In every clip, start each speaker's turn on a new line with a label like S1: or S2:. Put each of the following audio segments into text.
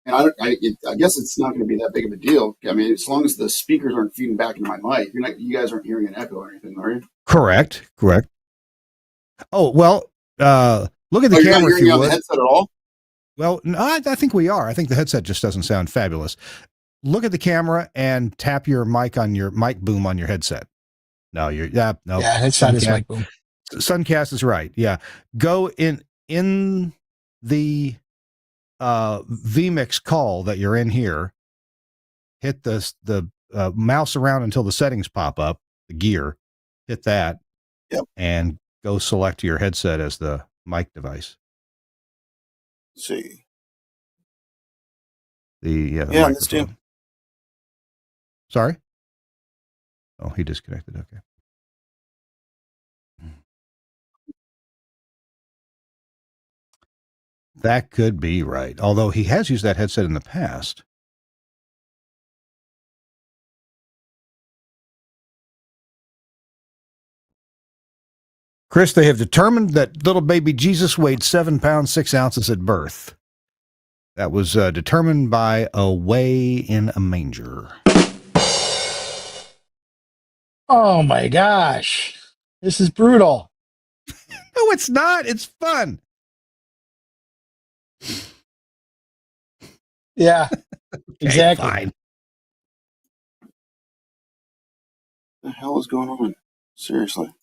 S1: And I guess it's not going to be that big of a deal. I mean, as long as the speakers aren't feeding back into my mic, you guys aren't hearing an echo or anything, are you?
S2: Correct. Oh, well, look at the
S1: You're not
S2: camera if
S1: hearing
S2: you
S1: me on the
S2: would.
S1: headset at all?
S2: Well, no, I think we are. I think the headset just doesn't sound fabulous. Look at the camera and tap your mic on your mic boom on your headset. No, no.
S3: Yeah, it's not his mic boom.
S2: Suncast is right. Yeah. Go in the vMix call that you're in here. Hit the mouse around until the settings pop up, the gear. Hit that.
S1: Yep.
S2: And go select your headset as the mic device.
S1: Let's see.
S2: The
S1: yeah, let's do.
S2: Sorry? Oh, he disconnected. Okay. That could be right. Although he has used that headset in the past. Chris, they have determined that little baby Jesus weighed 7 pounds, 6 ounces at birth. That was determined by a weigh in a manger.
S3: Oh my gosh. This is brutal.
S2: No, it's not. It's fun.
S3: Yeah, exactly.
S2: Fine.
S1: What the hell is going on? Seriously.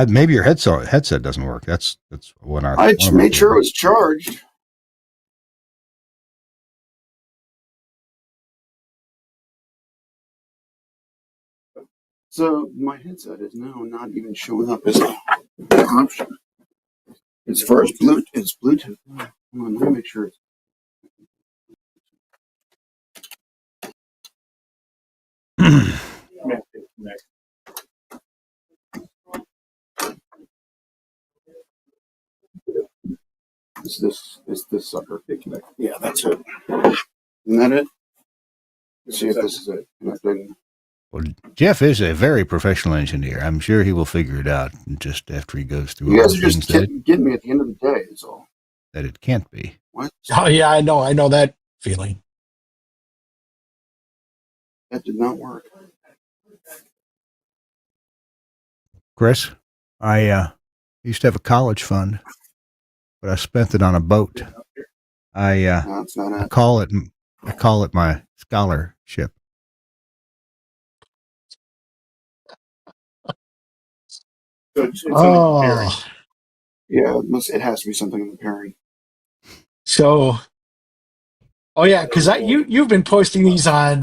S2: Maybe your headset doesn't work. That's what
S1: I made sure it was charged. So my headset is now not even showing up as an option. As far as Bluetooth, it's Bluetooth. Hold on, let me make sure. It's this sucker. Yeah, that's it. Isn't that it? Let's see if this is it.
S2: Well, Jeff is a very professional engineer. I'm sure he will figure it out just after he goes through
S1: You
S2: all
S1: guys
S2: the
S1: are
S2: things
S1: just getting me at the end of the day, is all.
S2: That it can't be.
S1: What?
S3: Oh yeah, I know that feeling.
S1: That did not work.
S2: Chris, I used to have a college fund, but I spent it on a boat.
S1: No, it's not
S2: I call it my scholarship.
S3: Oh.
S1: Yeah, it has to be something in the pairing.
S3: So, oh yeah, because you've been posting these on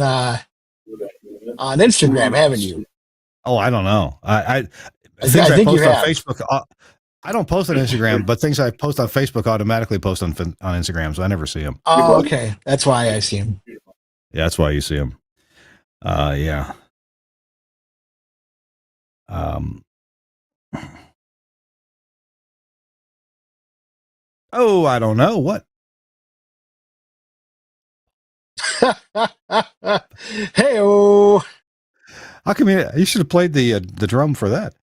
S3: Instagram, haven't you?
S2: Oh, I don't know. I
S3: think
S2: post
S3: you
S2: on
S3: have.
S2: Facebook. I don't post on Instagram, but things I post on Facebook automatically post on Instagram, so I never see them.
S3: Oh, okay, that's why I see them.
S2: Yeah, that's why you see them. Yeah. Oh, I don't know what.
S3: Hey-oh.
S2: How come you should have played the drum for that?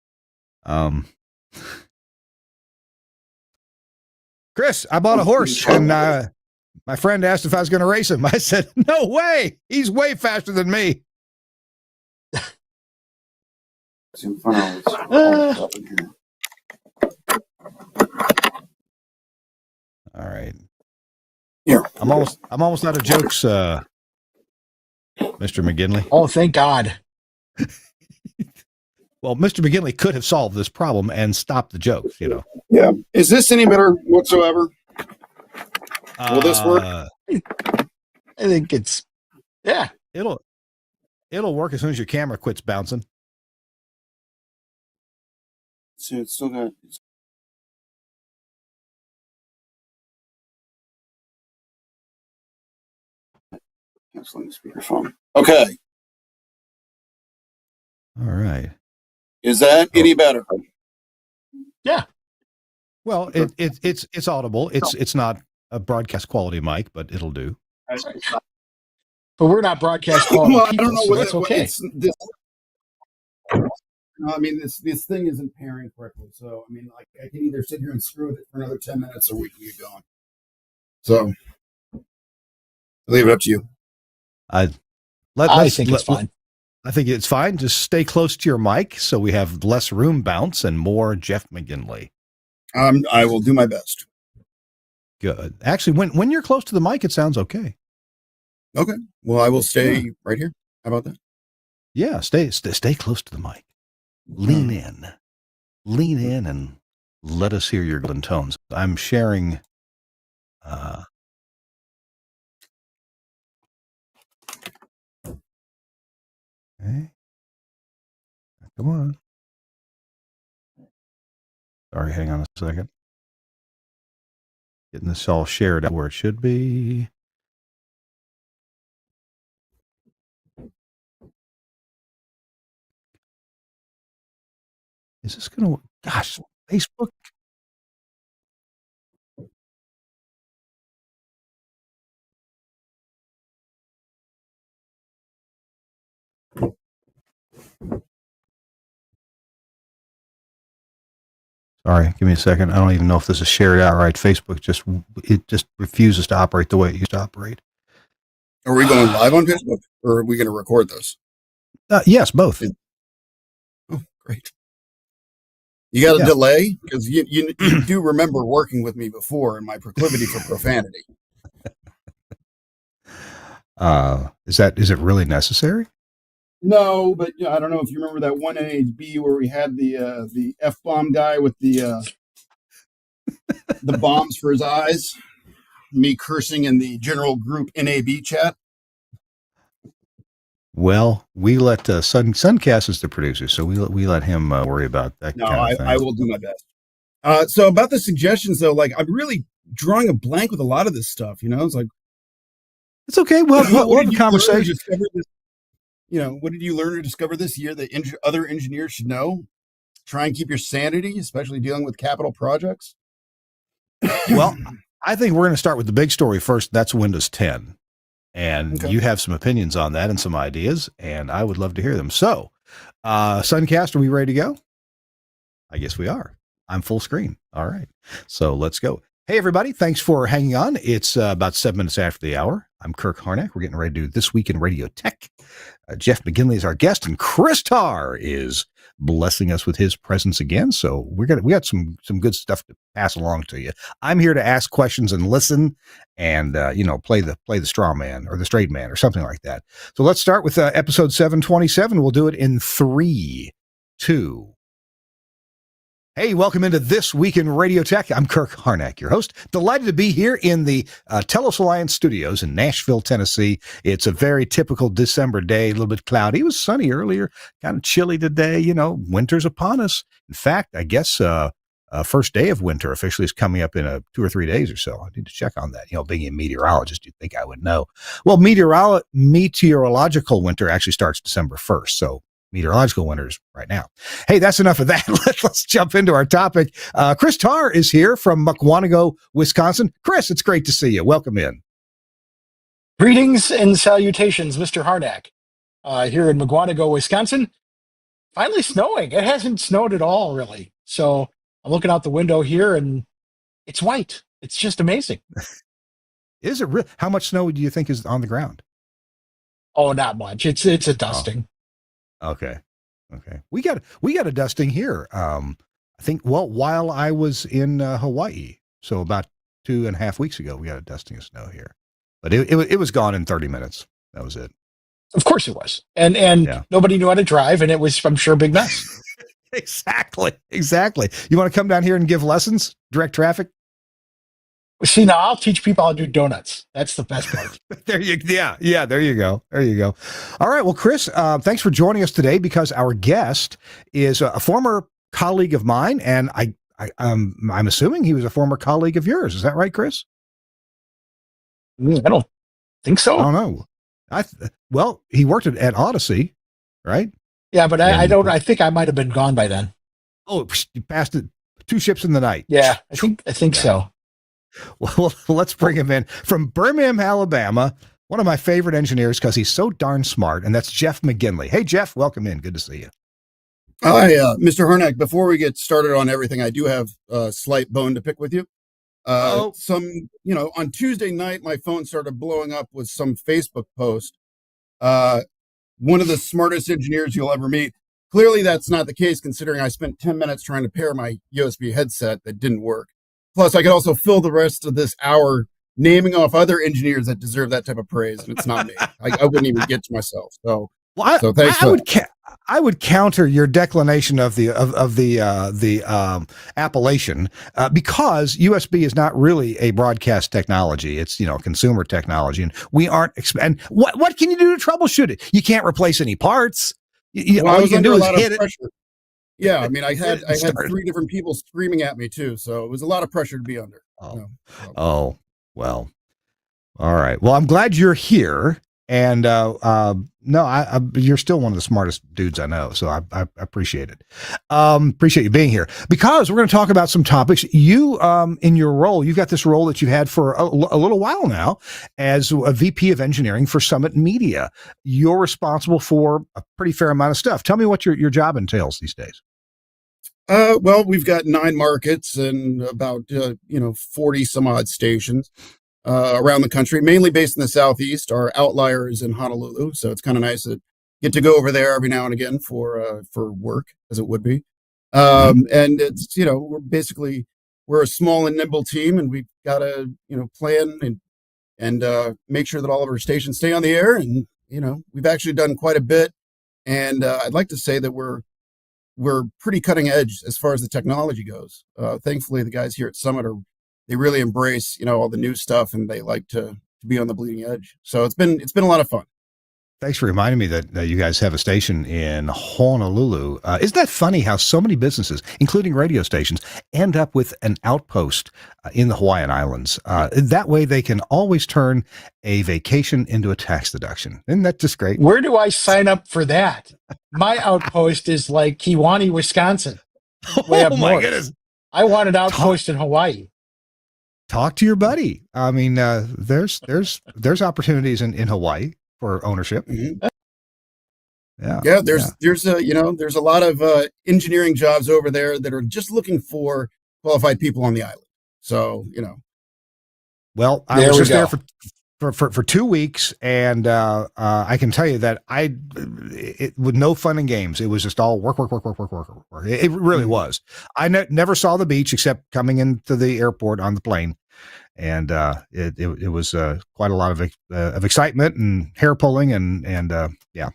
S2: Chris, I bought a horse, and my friend asked if I was going to race him. I said, "No way! He's way faster than me." All right.
S1: Here.
S2: I'm almost out of jokes, Mr. McGinley.
S3: Oh, thank God.
S2: Well, Mr. McGinley could have solved this problem and stopped the jokes, you know.
S1: Yeah. Is this any better whatsoever? Will this work?
S3: I think it's, yeah.
S2: It'll work as soon as your camera quits bouncing.
S1: So it's still got. Canceling the speakerphone. Okay.
S2: All right.
S1: Is that any better?
S3: Yeah.
S2: Well, it's audible. It's not a broadcast quality mic, but it'll do.
S3: But we're not broadcast quality
S1: Well,
S3: people,
S1: I don't know
S3: so
S1: what
S3: that's okay.
S1: I mean, this thing isn't pairing correctly. So, I mean, like, I can either sit here and screw with it for another 10 minutes or we can get going. So, leave it up to you.
S3: I think it's fine.
S2: I think it's fine. Just stay close to your mic so we have less room bounce and more Jeff McGinley.
S1: I will do my best.
S2: Good. Actually, when you're close to the mic, it sounds okay.
S1: Okay. Well, I will stay right here. How about that?
S2: Yeah, stay close to the mic. Lean in, and let us hear your golden tones. I'm sharing. Okay. Come on. Sorry, hang on a second. Getting this all shared out where it should be. Is this going to, gosh, Facebook? Sorry, give me a second. I don't even know if this is shared out right. Facebook just refuses to operate the way it used to operate.
S1: Are we going live on Facebook, or are we going to record this?
S2: Yes, both.
S1: Oh, great. You got a delay? Because you do remember working with me before and my proclivity for profanity.
S2: Is it really necessary?
S1: No, but I don't know if you remember that one NHB where we had the F-bomb guy with the bombs for his eyes. Me cursing in the general group NAB chat.
S2: Well, we let Suncast is the producer, so we let him worry about that.
S1: No,
S2: kind of thing.
S1: I will do my best. So about the suggestions, though, like I'm really drawing a blank with a lot of this stuff. It's like
S2: it's okay. We'll have a conversation.
S1: What did you learn to discover this year that other engineers should know? Try and keep your sanity, especially dealing with capital projects.
S2: Well, I think we're going to start with the big story first. That's Windows 10. And you have some opinions on that and some ideas, and I would love to hear them. So, Suncast, are we ready to go? I guess we are. I'm full screen. All right. So let's go. Hey, everybody. Thanks for hanging on. It's about 7 minutes after the hour. I'm Kirk Harnack. We're getting ready to do This Week in Radio Tech. Jeff McGinley is our guest, and Chris Tarr is blessing us with his presence again. So we got some good stuff to pass along to you. I'm here to ask questions and listen, and play the straw man or the straight man or something like that. So let's start with episode 727. We'll do it in 3, 2. Hey, welcome into This Week in Radio Tech. I'm Kirk Harnack, your host. Delighted to be here in the Telos Alliance studios in Nashville, Tennessee. It's a very typical December day, a little bit cloudy. It was sunny earlier, kind of chilly today. Winter's upon us. In fact, I guess first day of winter officially is coming up in 2 or 3 days or so. I need to check on that. Being a meteorologist, you'd think I would know. Well, meteorological winter actually starts December 1st. So meteorological winters right now. Hey, that's enough of that. Let's jump into our topic. Chris Tarr is here from Mukwonago, Wisconsin. Chris, it's great to see you. Welcome in.
S3: Greetings and salutations, Mr. Harnack. Here in Mukwonago, Wisconsin. Finally snowing. It hasn't snowed at all, really. So I'm looking out the window here, and it's white. It's just amazing.
S2: Is it real? How much snow do you think is on the ground?
S3: Oh, not much. It's a dusting.
S2: Okay. We got a dusting here. I think, while I was in Hawaii, so about 2.5 weeks ago, we got a dusting of snow here, but it was gone in 30 minutes. That was it.
S3: Of course it was. And nobody knew how to drive, and it was, I'm sure, a big mess.
S2: Exactly. You want to come down here and give lessons, direct traffic?
S3: See, now I'll teach people how to do donuts. That's the best part.
S2: There you go. All right. Well, Chris, thanks for joining us today, because our guest is a former colleague of mine, and I'm assuming he was a former colleague of yours. Is that right, Chris?
S3: I don't think so.
S2: I don't know. Well, he worked at Odyssey, right?
S3: Yeah, but I think I might have been gone by then.
S2: Oh, you passed it 2 ships in the night.
S3: Yeah, I think so.
S2: Well, let's bring him in from Birmingham, Alabama. One of my favorite engineers because he's so darn smart, and that's Jeff McGinley. Hey, Jeff, welcome in. Good to see you.
S1: Hi, Mr. Harnack. Before we get started on everything, I do have a slight bone to pick with you.
S2: Oh,
S1: On Tuesday night, my phone started blowing up with some Facebook post. Uh, one of the smartest engineers you'll ever meet. Clearly, that's not the case, considering I spent 10 minutes trying to pair my USB headset that didn't work. Plus, I could also fill the rest of this hour naming off other engineers that deserve that type of praise, and it's not me. I wouldn't even get to myself.
S2: well,
S1: So thanks for that.
S2: I would counter your declination of the appellation because USB is not really a broadcast technology. It's consumer technology, and we aren't. And what can you do to troubleshoot it? You can't replace any parts.
S1: Well,
S2: All
S1: I
S2: you
S1: was
S2: can
S1: under
S2: do
S1: a
S2: is
S1: lot of
S2: hit it.
S1: pressure. Yeah, I mean, I had
S2: Start.
S1: 3 different people screaming at me too, so it was a lot of pressure to be under.
S2: Oh, well. All right. Well, I'm glad you're here. And no, you're still one of the smartest dudes I know, so I appreciate it. Appreciate you being here because we're going to talk about some topics. You, in your role, you've got this role that you've had for a little while now as a VP of Engineering for Summit Media. You're responsible for a pretty fair amount of stuff. Tell me what your job entails these days.
S1: Well, we've got 9 markets and about 40 some odd stations around the country, mainly based in the Southeast. Our outlier is in Honolulu, so it's kind of nice to get to go over there every now and again for work, as it would be. And it's we're a small and nimble team, and we've got to plan and make sure that all of our stations stay on the air. And we've actually done quite a bit, and I'd like to say that we're pretty cutting edge as far as the technology goes. Thankfully, the guys here at Summit they really embrace, all the new stuff, and they like to be on the bleeding edge. So it's been a lot of fun.
S2: Thanks for reminding me that you guys have a station in Honolulu. Isn't that funny how so many businesses, including radio stations, end up with an outpost in the Hawaiian Islands? That way they can always turn a vacation into a tax deduction. Isn't that just great?
S3: Where do I sign up for that? My outpost is like Kewaunee, Wisconsin. Way up
S2: Oh my
S3: north.
S2: goodness.
S3: I want an outpost in Hawaii.
S2: Talk to your buddy. I mean, there's opportunities in Hawaii for ownership.
S1: Mm-hmm.
S2: Yeah.
S1: There's a lot of engineering jobs over there that are just looking for qualified people on the island. So,
S2: Well, I was just there for 2 weeks, and I can tell you that with no fun and games. It was just all work. It really was. I never saw the beach except coming into the airport on the plane, and it was quite a lot of excitement and hair pulling and yeah.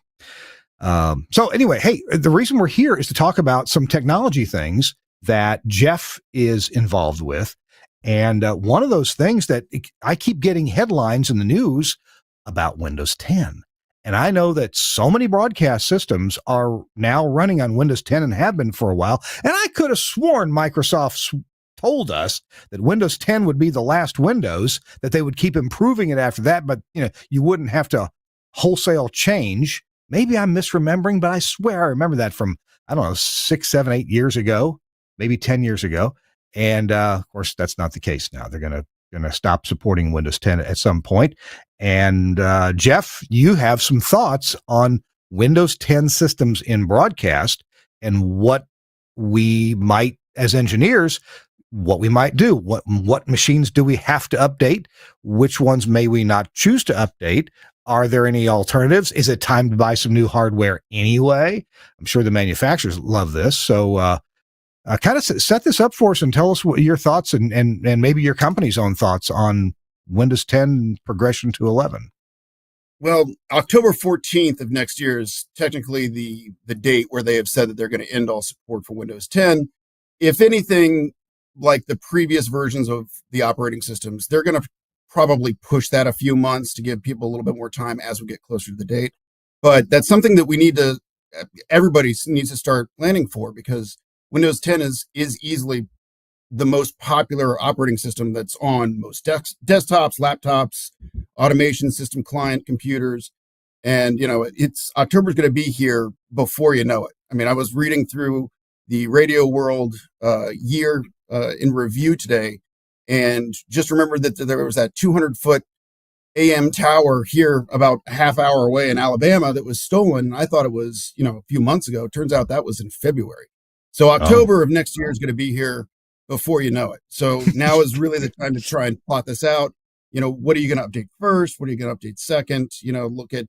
S2: So anyway, hey, the reason we're here is to talk about some technology things that Jeff is involved with. And one of those things that I keep getting headlines in the news about Windows 10. And I know that so many broadcast systems are now running on Windows 10 and have been for a while. And I could have sworn Microsoft told us that Windows 10 would be the last Windows, that they would keep improving it after that. But, you wouldn't have to wholesale change. Maybe I'm misremembering, but I swear I remember that from, 6, 7, 8 years ago, maybe 10 years ago. And of course, that's not the case now. They're going to stop supporting Windows 10 at some point. And Jeff, you have some thoughts on Windows 10 systems in broadcast and what we might, as engineers, what we might do. What machines do we have to update? Which ones may we not choose to update? Are there any alternatives? Is it time to buy some new hardware anyway? I'm sure the manufacturers love this. So kind of set this up for us and tell us what your thoughts and maybe your company's own thoughts on Windows 10 progression to 11.
S1: Well, October 14th of next year is technically the date where they have said that they're going to end all support for Windows 10. If anything, like the previous versions of the operating systems, they're going to probably push that a few months to give people a little bit more time as we get closer to the date. But that's something that everybody needs to start planning for, because Windows 10 is easily the most popular operating system that's on most desktops, laptops, automation system client computers. And, it's October's going to be here before you know it. I mean, I was reading through the Radio World year in review today, and just remembered that there was that 200-foot AM tower here about a half hour away in Alabama that was stolen. I thought it was, a few months ago. Turns out that was in February. So October of next year is going to be here before you know it. So now is really the time to try and plot this out. What are you going to update first? What are you going to update second? Look at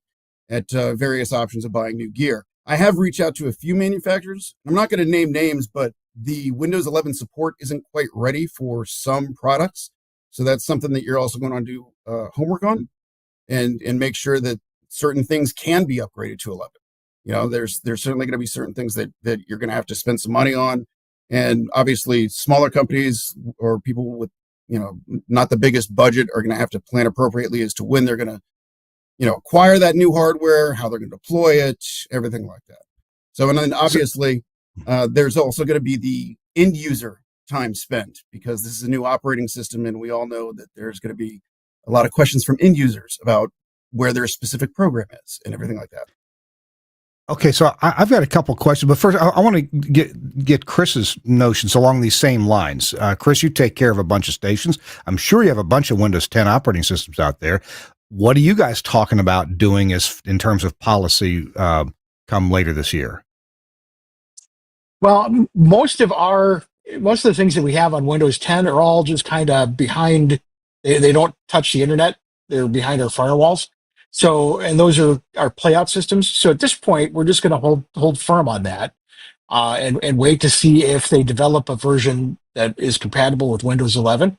S1: various options of buying new gear. I have reached out to a few manufacturers. I'm not going to name names, but the Windows 11 support isn't quite ready for some products. So that's something that you're also going to do homework on and make sure that certain things can be upgraded to 11. There's certainly going to be certain things that you're going to have to spend some money on. And obviously smaller companies or people with, not the biggest budget are going to have to plan appropriately as to when they're going to, acquire that new hardware, how they're going to deploy it, everything like that. So, and then obviously there's also going to be the end user time spent, because this is a new operating system. And we all know that there's going to be a lot of questions from end users about where their specific program is and everything like that.
S2: Okay, so I've got a couple questions, but first I want to get Chris's notions along these same lines. Chris, you take care of a bunch of stations. I'm sure you have a bunch of Windows 10 operating systems out there. What are you guys talking about doing in terms of policy come later this year?
S3: Well, most of the things that we have on Windows 10 are all just kind of behind. They don't touch the internet. They're behind our firewalls. So, and those are our playout systems. So at this point, we're just going to hold firm on that, and wait to see if they develop a version that is compatible with Windows 11.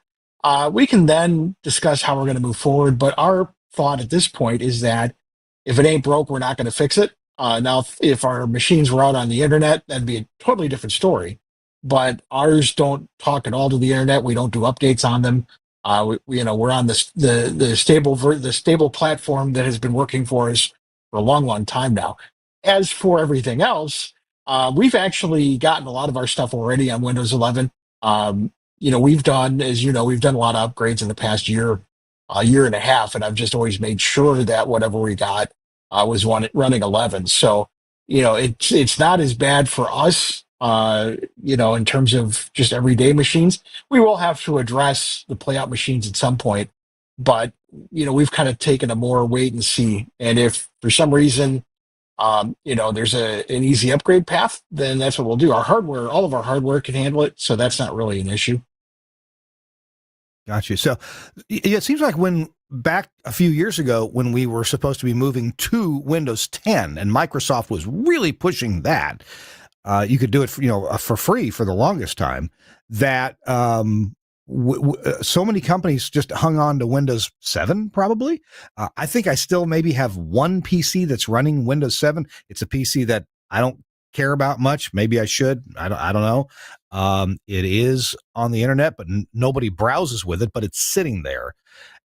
S3: We can then discuss how we're going to move forward. But our thought at this point is that if it ain't broke, we're not going to fix it. Now, if our machines were out on the internet, that'd be a totally different story. But ours don't talk at all to the internet. We don't do updates on them. We're on the stable platform that has been working for us for a long, long time now. As for everything else, we've actually gotten a lot of our stuff already on Windows 11. We've done a lot of upgrades in the past year and a half, and I've just always made sure that whatever we got was running 11. So, it's not as bad for us, in terms of just everyday machines. We will have to address the playout machines at some point, but, we've kind of taken a more wait and see. And if for some reason, there's an easy upgrade path, then that's what we'll do. All of our hardware can handle it. So that's not really an issue.
S2: Gotcha. So it seems like back a few years ago, when we were supposed to be moving to Windows 10 and Microsoft was really pushing that, you could do it for free for the longest time, that so many companies just hung on to Windows 7 probably. I think I still maybe have one PC that's running Windows 7. It's a PC that I don't care about much. Maybe I should. I don't know. It is on the internet, but nobody browses with it, but it's sitting there,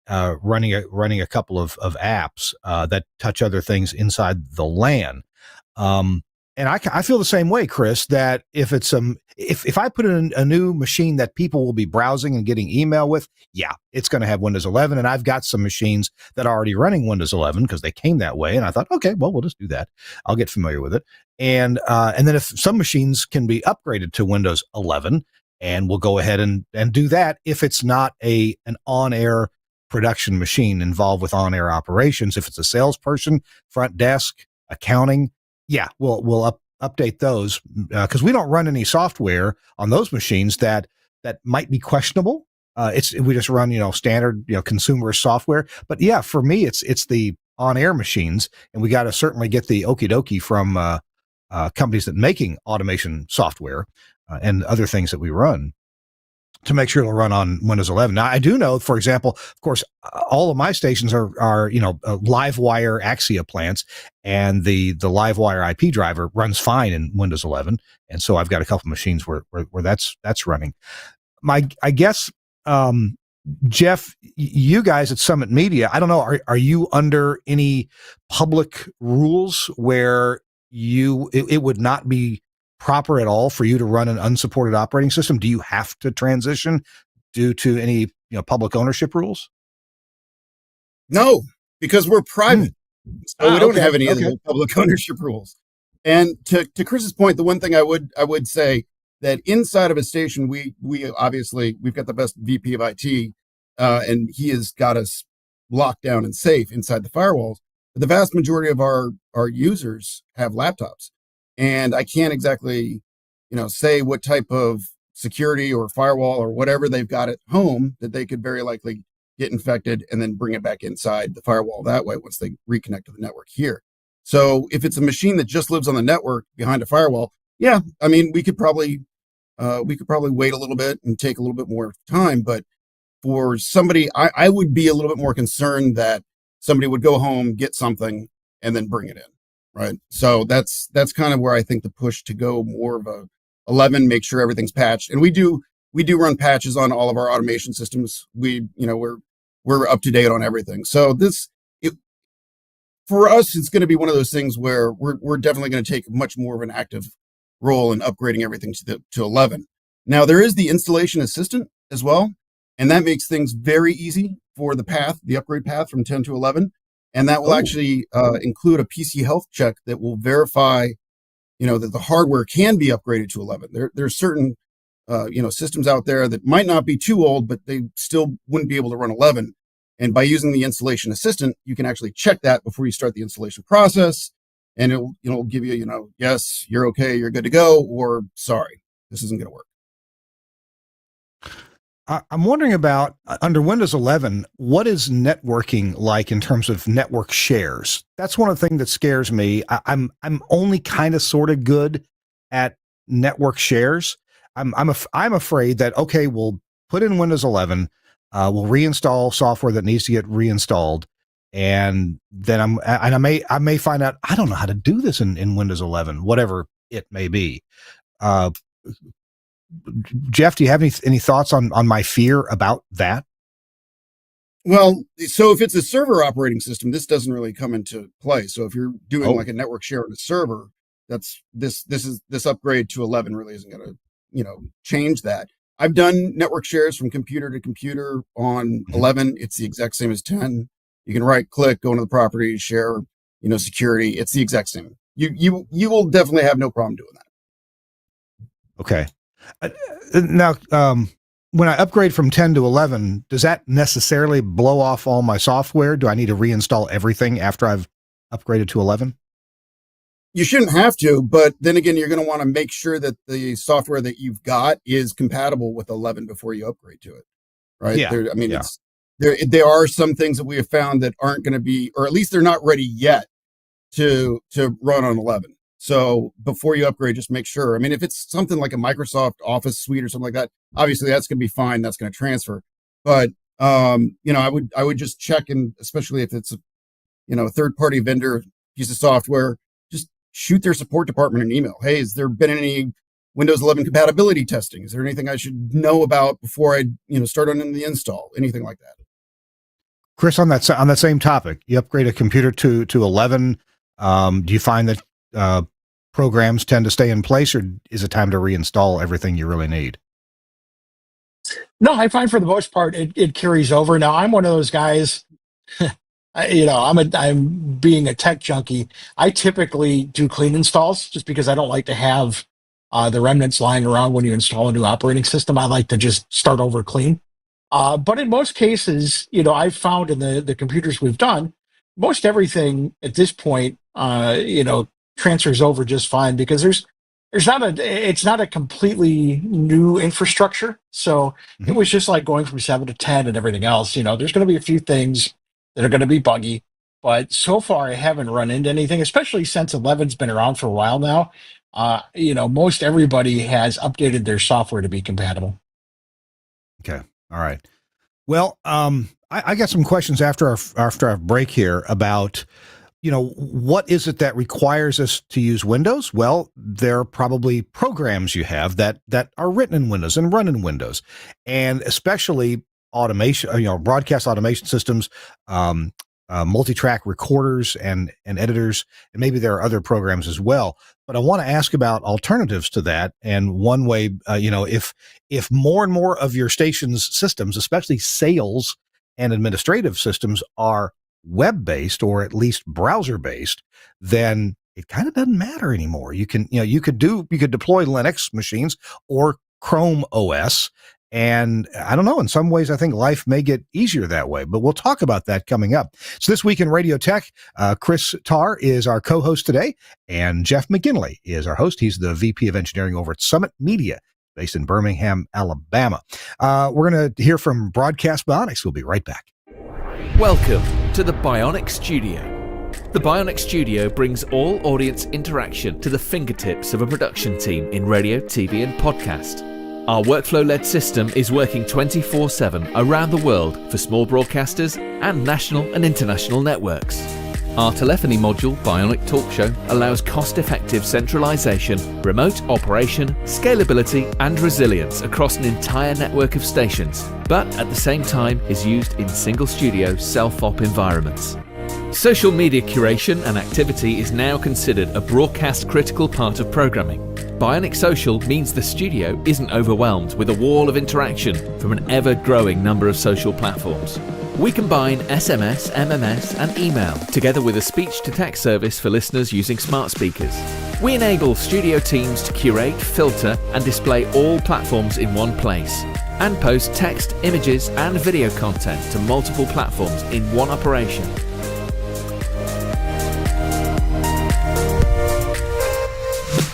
S2: running a couple of apps that touch other things inside the LAN. And I feel the same way, Chris, that if I put in a new machine that people will be browsing and getting email with, yeah, it's going to have Windows 11. And I've got some machines that are already running Windows 11 because they came that way. And I thought, okay, well, we'll just do that. I'll get familiar with it. And then if some machines can be upgraded to Windows 11, and we'll go ahead and do that if it's not an on-air production machine involved with on-air operations. If it's a salesperson, front desk, accounting, yeah, we'll update those because we don't run any software on those machines that might be questionable. We just run standard consumer software. But yeah, for me it's the on-air machines, and we got to certainly get the okie dokie from companies that making automation software and other things that we run to make sure it'll run on Windows 11. Now, I do know, for example, of course, all of my stations are LiveWire Axia plants, and the LiveWire IP driver runs fine in Windows 11. And so I've got a couple machines where that's running. I guess, Jeff, you guys at Summit Media, I don't know, are you under any public rules where it would not be proper at all for you to run an unsupported operating system? Do you have to transition due to any public ownership rules?
S1: No, because we're private. So we don't have any of the public ownership rules. And to Chris's point, the one thing I would say that inside of a station, we obviously we've got the best VP of IT, and he has got us locked down and safe inside the firewalls. But the vast majority of our users have laptops. And I can't exactly, say what type of security or firewall or whatever they've got at home that they could very likely get infected and then bring it back inside the firewall that way once they reconnect to the network here. So if it's a machine that just lives on the network behind a firewall, yeah, I mean, we could probably wait a little bit and take a little bit more time. But for somebody, I would be a little bit more concerned that somebody would go home, get something, and then bring it in, right? So that's kind of where I think the push to go more of a 11, make sure everything's patched. And we do run patches on all of our automation systems. We're up to date on everything. So for us, it's going to be one of those things where we're definitely going to take much more of an active role in upgrading everything to 11. Now there is the installation assistant as well, and that makes things very easy for the upgrade path from 10 to 11. And that will actually include a PC health check that will verify, that the hardware can be upgraded to 11. There's certain, systems out there that might not be too old, but they still wouldn't be able to run 11. And by using the installation assistant, you can actually check that before you start the installation process. And it'll give you, yes, you're okay, you're good to go, or sorry, this isn't going to work.
S2: I'm wondering about under Windows 11, what is networking like in terms of network shares? That's one of the things that scares me. I'm only kind of sort of good at network shares. I'm afraid that, okay, we'll put in Windows 11, we'll reinstall software that needs to get reinstalled, and then I may find out I don't know how to do this in Windows 11, whatever it may be. Jeff, do you have any thoughts on my fear about that?
S1: Well, so if it's a server operating system, this doesn't really come into play. So if you're doing like a network share on a server, that's this upgrade to 11 really isn't going to, change that. I've done network shares from computer to computer on 11. It's the exact same as 10. You can right click, go into the property, share, security. It's the exact same. You will definitely have no problem doing that.
S2: Okay. Now, when I upgrade from 10 to 11, does that necessarily blow off all my software? Do I need to reinstall everything after I've upgraded to 11?
S1: You shouldn't have to, but then again, you're going to want to make sure that the software that you've got is compatible with 11 before you upgrade to it, right?
S2: Yeah.
S1: There are some things that we have found that aren't going to be, or at least they're not ready yet to run on 11. So before you upgrade, just make sure. I mean, if it's something like a Microsoft Office suite or something like that, obviously that's going to be fine. That's going to transfer. But, I would just check, and especially if it's a third-party vendor piece of software, just shoot their support department an email. Hey, has there been any Windows 11 compatibility testing? Is there anything I should know about before I, start on the install? Anything like that.
S2: Chris, on that same topic, you upgrade a computer to 11. Do you find that programs tend to stay in place, or is it time to reinstall everything you really need?
S3: No, I find for the most part it carries over. Now I'm one of those guys. I'm being a tech junkie. I typically do clean installs just because I don't like to have the remnants lying around when you install a new operating system. I like to just start over clean. But in most cases, I've found in the computers we've done, most everything at this point, transfers over just fine because it's not a completely new infrastructure. So it was just like going from 7 to 10 and everything else. There's going to be a few things that are going to be buggy, but so far I haven't run into anything, especially since 11's been around for a while now. Most everybody has updated their software to be compatible.
S2: Okay. All right. Well, I got some questions after our break here about, what is it that requires us to use Windows? Well, there are probably programs you have that are written in Windows and run in Windows, and especially automation, broadcast automation systems, multi-track recorders and editors, and maybe there are other programs as well. But I want to ask about alternatives to that. And one way, if more and more of your station's systems, especially sales and administrative systems, are web-based or at least browser-based, then it kind of doesn't matter anymore. You could deploy Linux machines or Chrome OS. And I don't know, in some ways, I think life may get easier that way, but we'll talk about that coming up. So this week in Radio Tech, Chris Tarr is our co-host today, and Jeff McGinley is our host. He's the VP of Engineering over at Summit Media based in Birmingham, Alabama. We're going to hear from Broadcast Bionics. We'll be right back.
S4: Welcome to the Bionic Studio. The Bionic Studio brings all audience interaction to the fingertips of a production team in radio, TV, and podcast. Our workflow-led system is working 24/7 around the world for small broadcasters and national and international networks. Our telephony module, Bionic Talk Show, allows cost-effective centralization, remote operation, scalability, and resilience across an entire network of stations, but at the same time is used in single-studio self-op environments. Social media curation and activity is now considered a broadcast-critical part of programming. Bionic Social means the studio isn't overwhelmed with a wall of interaction from an ever-growing number of social platforms. We combine SMS, MMS, and email together with a speech-to-text service for listeners using smart speakers. We enable studio teams to curate, filter, and display all platforms in one place, and post text, images, and video content to multiple platforms in one operation.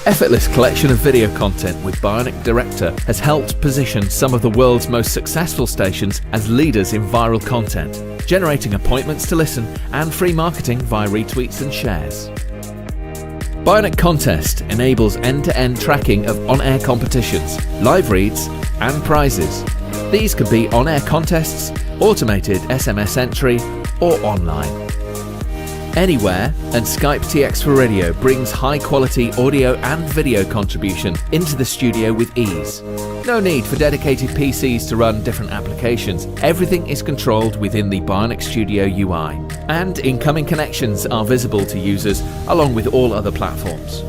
S4: Effortless collection of video content with Bionic Director has helped position some of the world's most successful stations as leaders in viral content, generating appointments to listen and free marketing via retweets and shares. Bionic Contest enables end-to-end tracking of on-air competitions, live reads, and prizes. These could be on-air contests, automated SMS entry, or online. Anywhere, and Skype TX for Radio brings high-quality audio and video contribution into the studio with ease. No need for dedicated PCs to run different applications. Everything is controlled within the Bionic Studio UI, and incoming connections are visible to users along with all other platforms.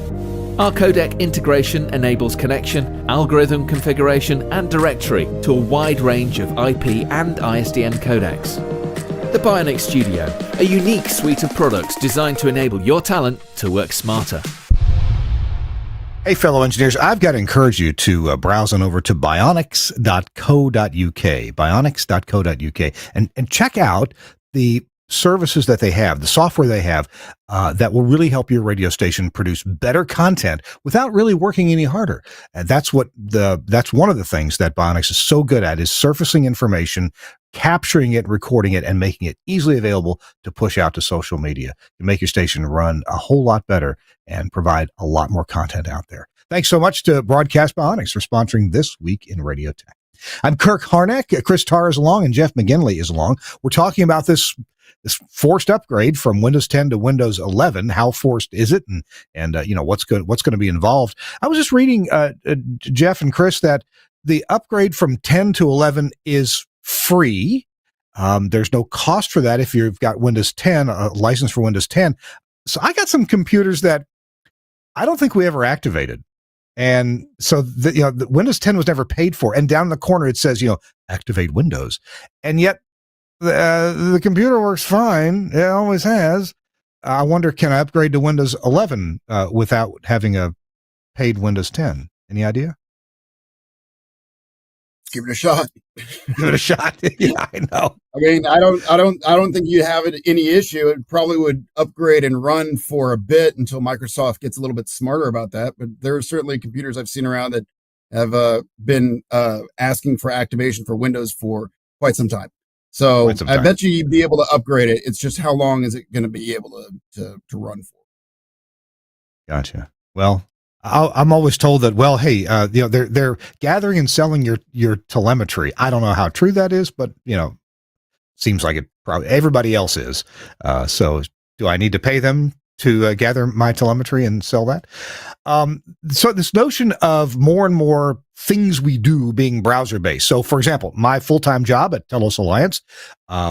S4: Our codec integration enables connection, algorithm configuration, and directory to a wide range of IP and ISDN codecs. The Bionic Studio, a unique suite of products designed to enable your talent to work smarter.
S2: Hey, fellow engineers, I've got to encourage you to browse on over to bionics.co.uk, bionics.co.uk, and check out the services that they have, the software they have, that will really help your radio station produce better content without really working any harder. And that's one of the things that Bionics is so good at, is surfacing information, capturing it, recording it, and making it easily available to push out to social media to make your station run a whole lot better and provide a lot more content out there. Thanks so much to Broadcast Bionics for sponsoring This Week in Radio Tech. I'm Kirk Harnack. Chris Tarr is along, and Jeff McGinley is along. We're talking about this forced upgrade from Windows 10 to Windows 11. How forced is it? And what's going to be involved? I was just reading, Jeff and Chris, that the upgrade from 10 to 11 is free. There's no cost for that if you've got Windows 10, a license for Windows 10. So I got some computers that I don't think we ever activated. And so the Windows 10 was never paid for. And down in the corner, it says, activate Windows. And yet the computer works fine. It always has. I wonder, can I upgrade to Windows 11 without having a paid Windows 10? Any idea?
S1: Give it a shot.
S2: Give it a shot. Yeah, I know.
S1: I mean, I don't think you have any issue. It probably would upgrade and run for a bit until Microsoft gets a little bit smarter about that. But there are certainly computers I've seen around that have been asking for activation for Windows for quite some time. So I bet you'd be able to upgrade it. It's just how long is it going to be able to run for?
S2: Gotcha. Well, I'm always told that, well, hey, they're gathering and selling your telemetry. I don't know how true that is, but seems like it probably everybody else is. So do I need to pay them to gather my telemetry and sell that? So this notion of more and more things we do being browser based. So for example, my full-time job at Telos Alliance,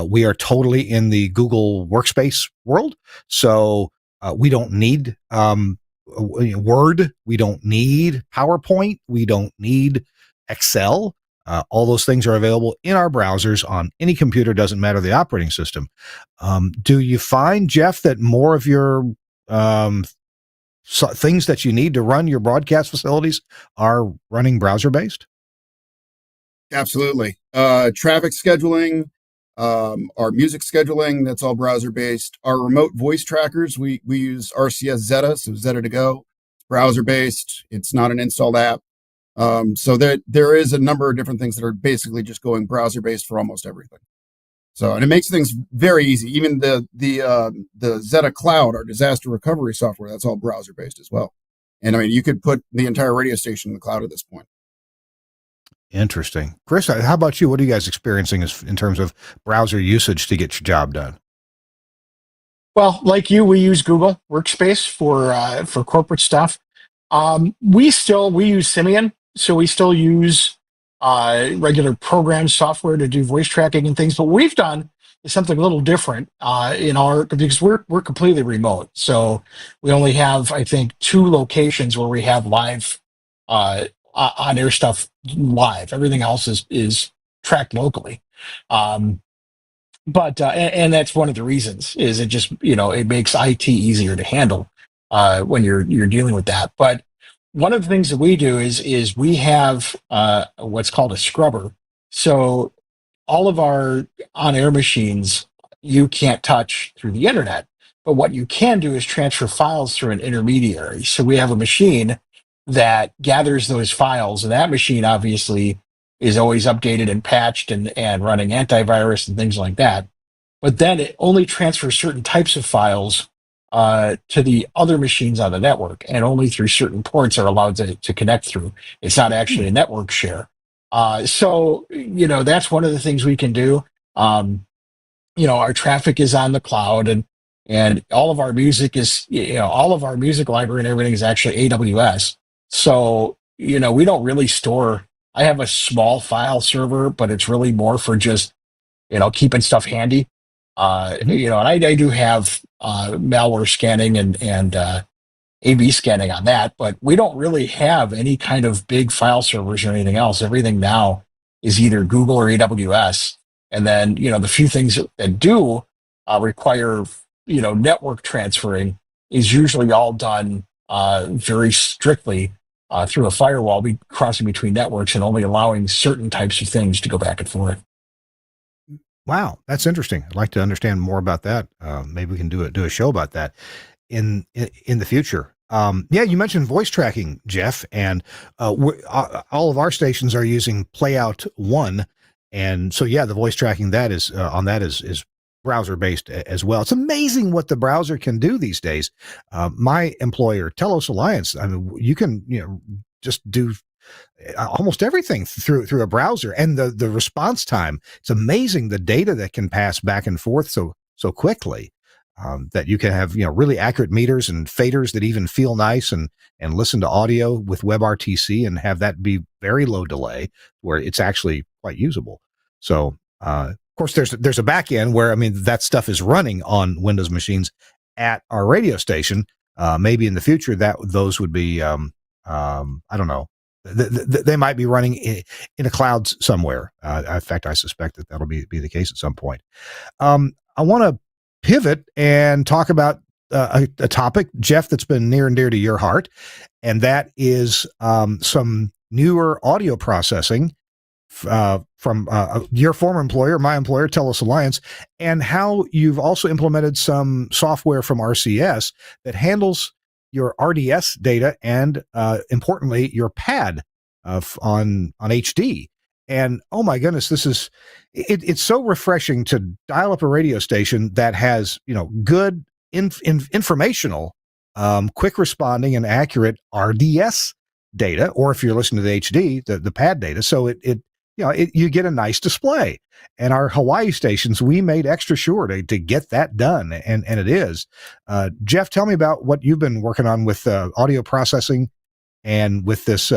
S2: we are totally in the Google Workspace world. So we don't need Word, we don't need PowerPoint, we don't need Excel. All those things are available in our browsers on any computer, doesn't matter the operating system. Do you find, Jeff, that more of your things that you need to run your broadcast facilities are running browser-based?
S1: Absolutely. Traffic scheduling, our music scheduling, that's all browser-based. Our remote voice trackers, we use RCS Zeta, so Zeta to go. It's browser-based. It's not an installed app. So there is a number of different things that are basically just going browser based for almost everything. So, and it makes things very easy. Even the Zeta Cloud, our disaster recovery software, that's all browser based as well. And I mean, you could put the entire radio station in the cloud at this point.
S2: Interesting. Chris, how about you? What are you guys experiencing in terms of browser usage to get your job done?
S3: Well, like you, we use Google Workspace for corporate stuff. We use Simian, so we still use regular program software to do voice tracking and things. But what we've done is something a little different because we're completely remote. So we only have, I think, 2 locations where we have live on air stuff live. Everything else is tracked locally. And that's one of the reasons is it just it makes IT easier to handle when you're dealing with that. But one of the things that we do is we have what's called a scrubber. So all of our on-air machines you can't touch through the internet, but what you can do is transfer files through an intermediary. So we have a machine that gathers those files, and that machine obviously is always updated and patched and running antivirus and things like that. But then it only transfers certain types of files to the other machines on the network, and only through certain ports are allowed to connect through. It's not actually a network share. So that's one of the things we can do. Our traffic is on the cloud, and all of our music is, all of our music library and everything is actually AWS. So, we don't really store. I have a small file server, but it's really more for just, keeping stuff handy. And I do have malware scanning and A/B scanning on that, but we don't really have any kind of big file servers or anything else. Everything now is either Google or AWS. And then, the few things that do require, network transferring is usually all done very strictly through a firewall, crossing between networks and only allowing certain types of things to go back and forth.
S2: Wow, that's interesting. I'd like to understand more about that. Maybe we can do a show about that in the future. Yeah, you mentioned voice tracking, Jeff, and all of our stations are using Playout 1, and so yeah, the voice tracking that is on that is browser based as well. It's amazing what the browser can do these days. My employer, Telos Alliance, I mean, you can just do almost everything through a browser, and the response time. It's amazing the data that can pass back and forth so quickly. That you can have really accurate meters and faders that even feel nice and listen to audio with WebRTC and have that be very low delay where it's actually quite usable. So of course there's a back end where that stuff is running on Windows machines at our radio station. Maybe in the future that those would be I don't know. They might be running in a cloud somewhere. In fact, I suspect that'll be the case at some point. I want to pivot and talk about a topic, Jeff, that's been near and dear to your heart, and that is some newer audio processing from your former employer, my employer, Telos Alliance, and how you've also implemented some software from RCS that handles your RDS data and, importantly, your pad on HD. And oh my goodness, it's so refreshing to dial up a radio station that has good informational, quick responding and accurate RDS data, or if you're listening to the HD, the pad data. So you get a nice display. And our Hawaii stations, we made extra sure to get that done, and it is. Jeff, tell me about what you've been working on with audio processing and with this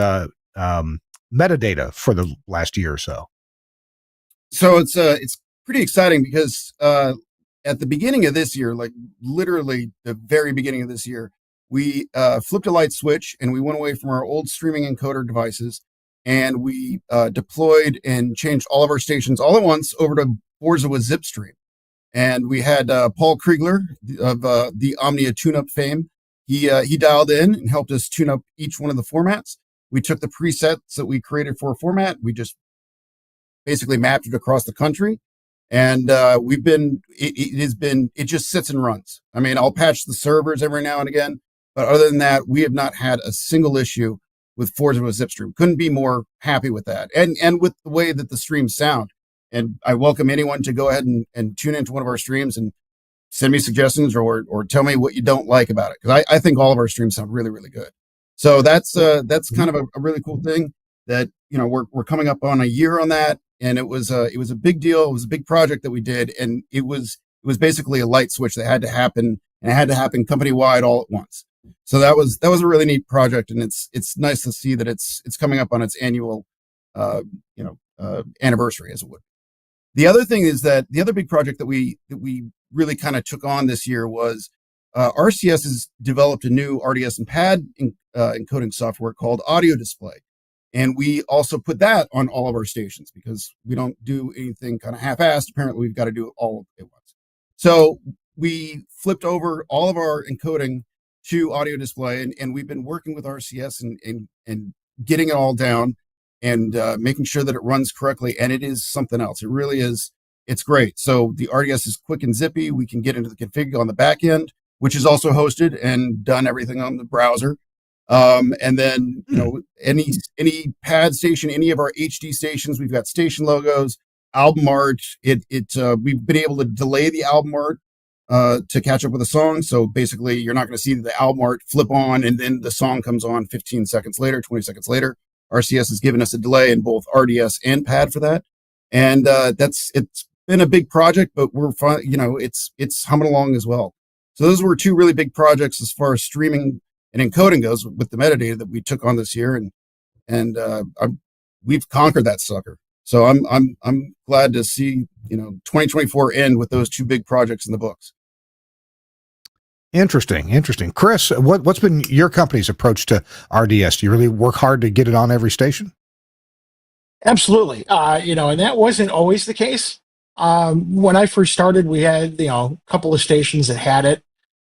S2: metadata for the last year or so.
S1: So it's pretty exciting because at the beginning of this year, like literally the very beginning of this year, we flipped a light switch and we went away from our old streaming encoder devices, and we deployed and changed all of our stations all at once over to Forza with Zipstream. And we had Paul Kriegler of the Omnia tune-up fame. He dialed in and helped us tune up each one of the formats. We took the presets that we created for a format. We just basically mapped it across the country. And it just sits and runs. I'll patch the servers every now and again, but other than that, we have not had a single issue with Forza with Zipstream. Couldn't be more happy with that, and with the way that the streams sound. And I welcome anyone to go ahead and tune into one of our streams and send me suggestions or tell me what you don't like about it, because I think all of our streams sound really, really good. So that's kind of a really cool thing that, we're coming up on a year on that, and it was a big deal. It was a big project that we did, and it was basically a light switch that had to happen, and it had to happen company wide all at once. So that was a really neat project, and it's nice to see that it's coming up on its annual anniversary, as it would. The other thing is that the other big project that we really kind of took on this year was RCS has developed a new RDS and pad encoding software called Audio Display. And we also put that on all of our stations because we don't do anything kind of half-assed. Apparently, we've got to do it all at once. So we flipped over all of our encoding to Audio Display, and we've been working with RCS and getting it all down and making sure that it runs correctly. And it is something else. It really is. It's great. So the RDS is quick and zippy. We can get into the config on the back end, which is also hosted and done everything on the browser. And then, any pad station, any of our HD stations, we've got station logos, album art. We've been able to delay the album art to catch up with a song. So basically, you're not going to see the album art flip on and then the song comes on 15 seconds later, 20 seconds later. RCS has given us a delay in both RDS and pad for that. And it's been a big project, but we're fine. It's humming along as well. So those were two really big projects as far as streaming and encoding goes with the metadata that we took on this year, and we've conquered that sucker. So I'm glad to see 2024 end with those two big projects in the books.
S2: Interesting. Chris, what's been your company's approach to RDS? Do you really work hard to get it on every station?
S3: Absolutely. And that wasn't always the case. When I first started, we had, a couple of stations that had it,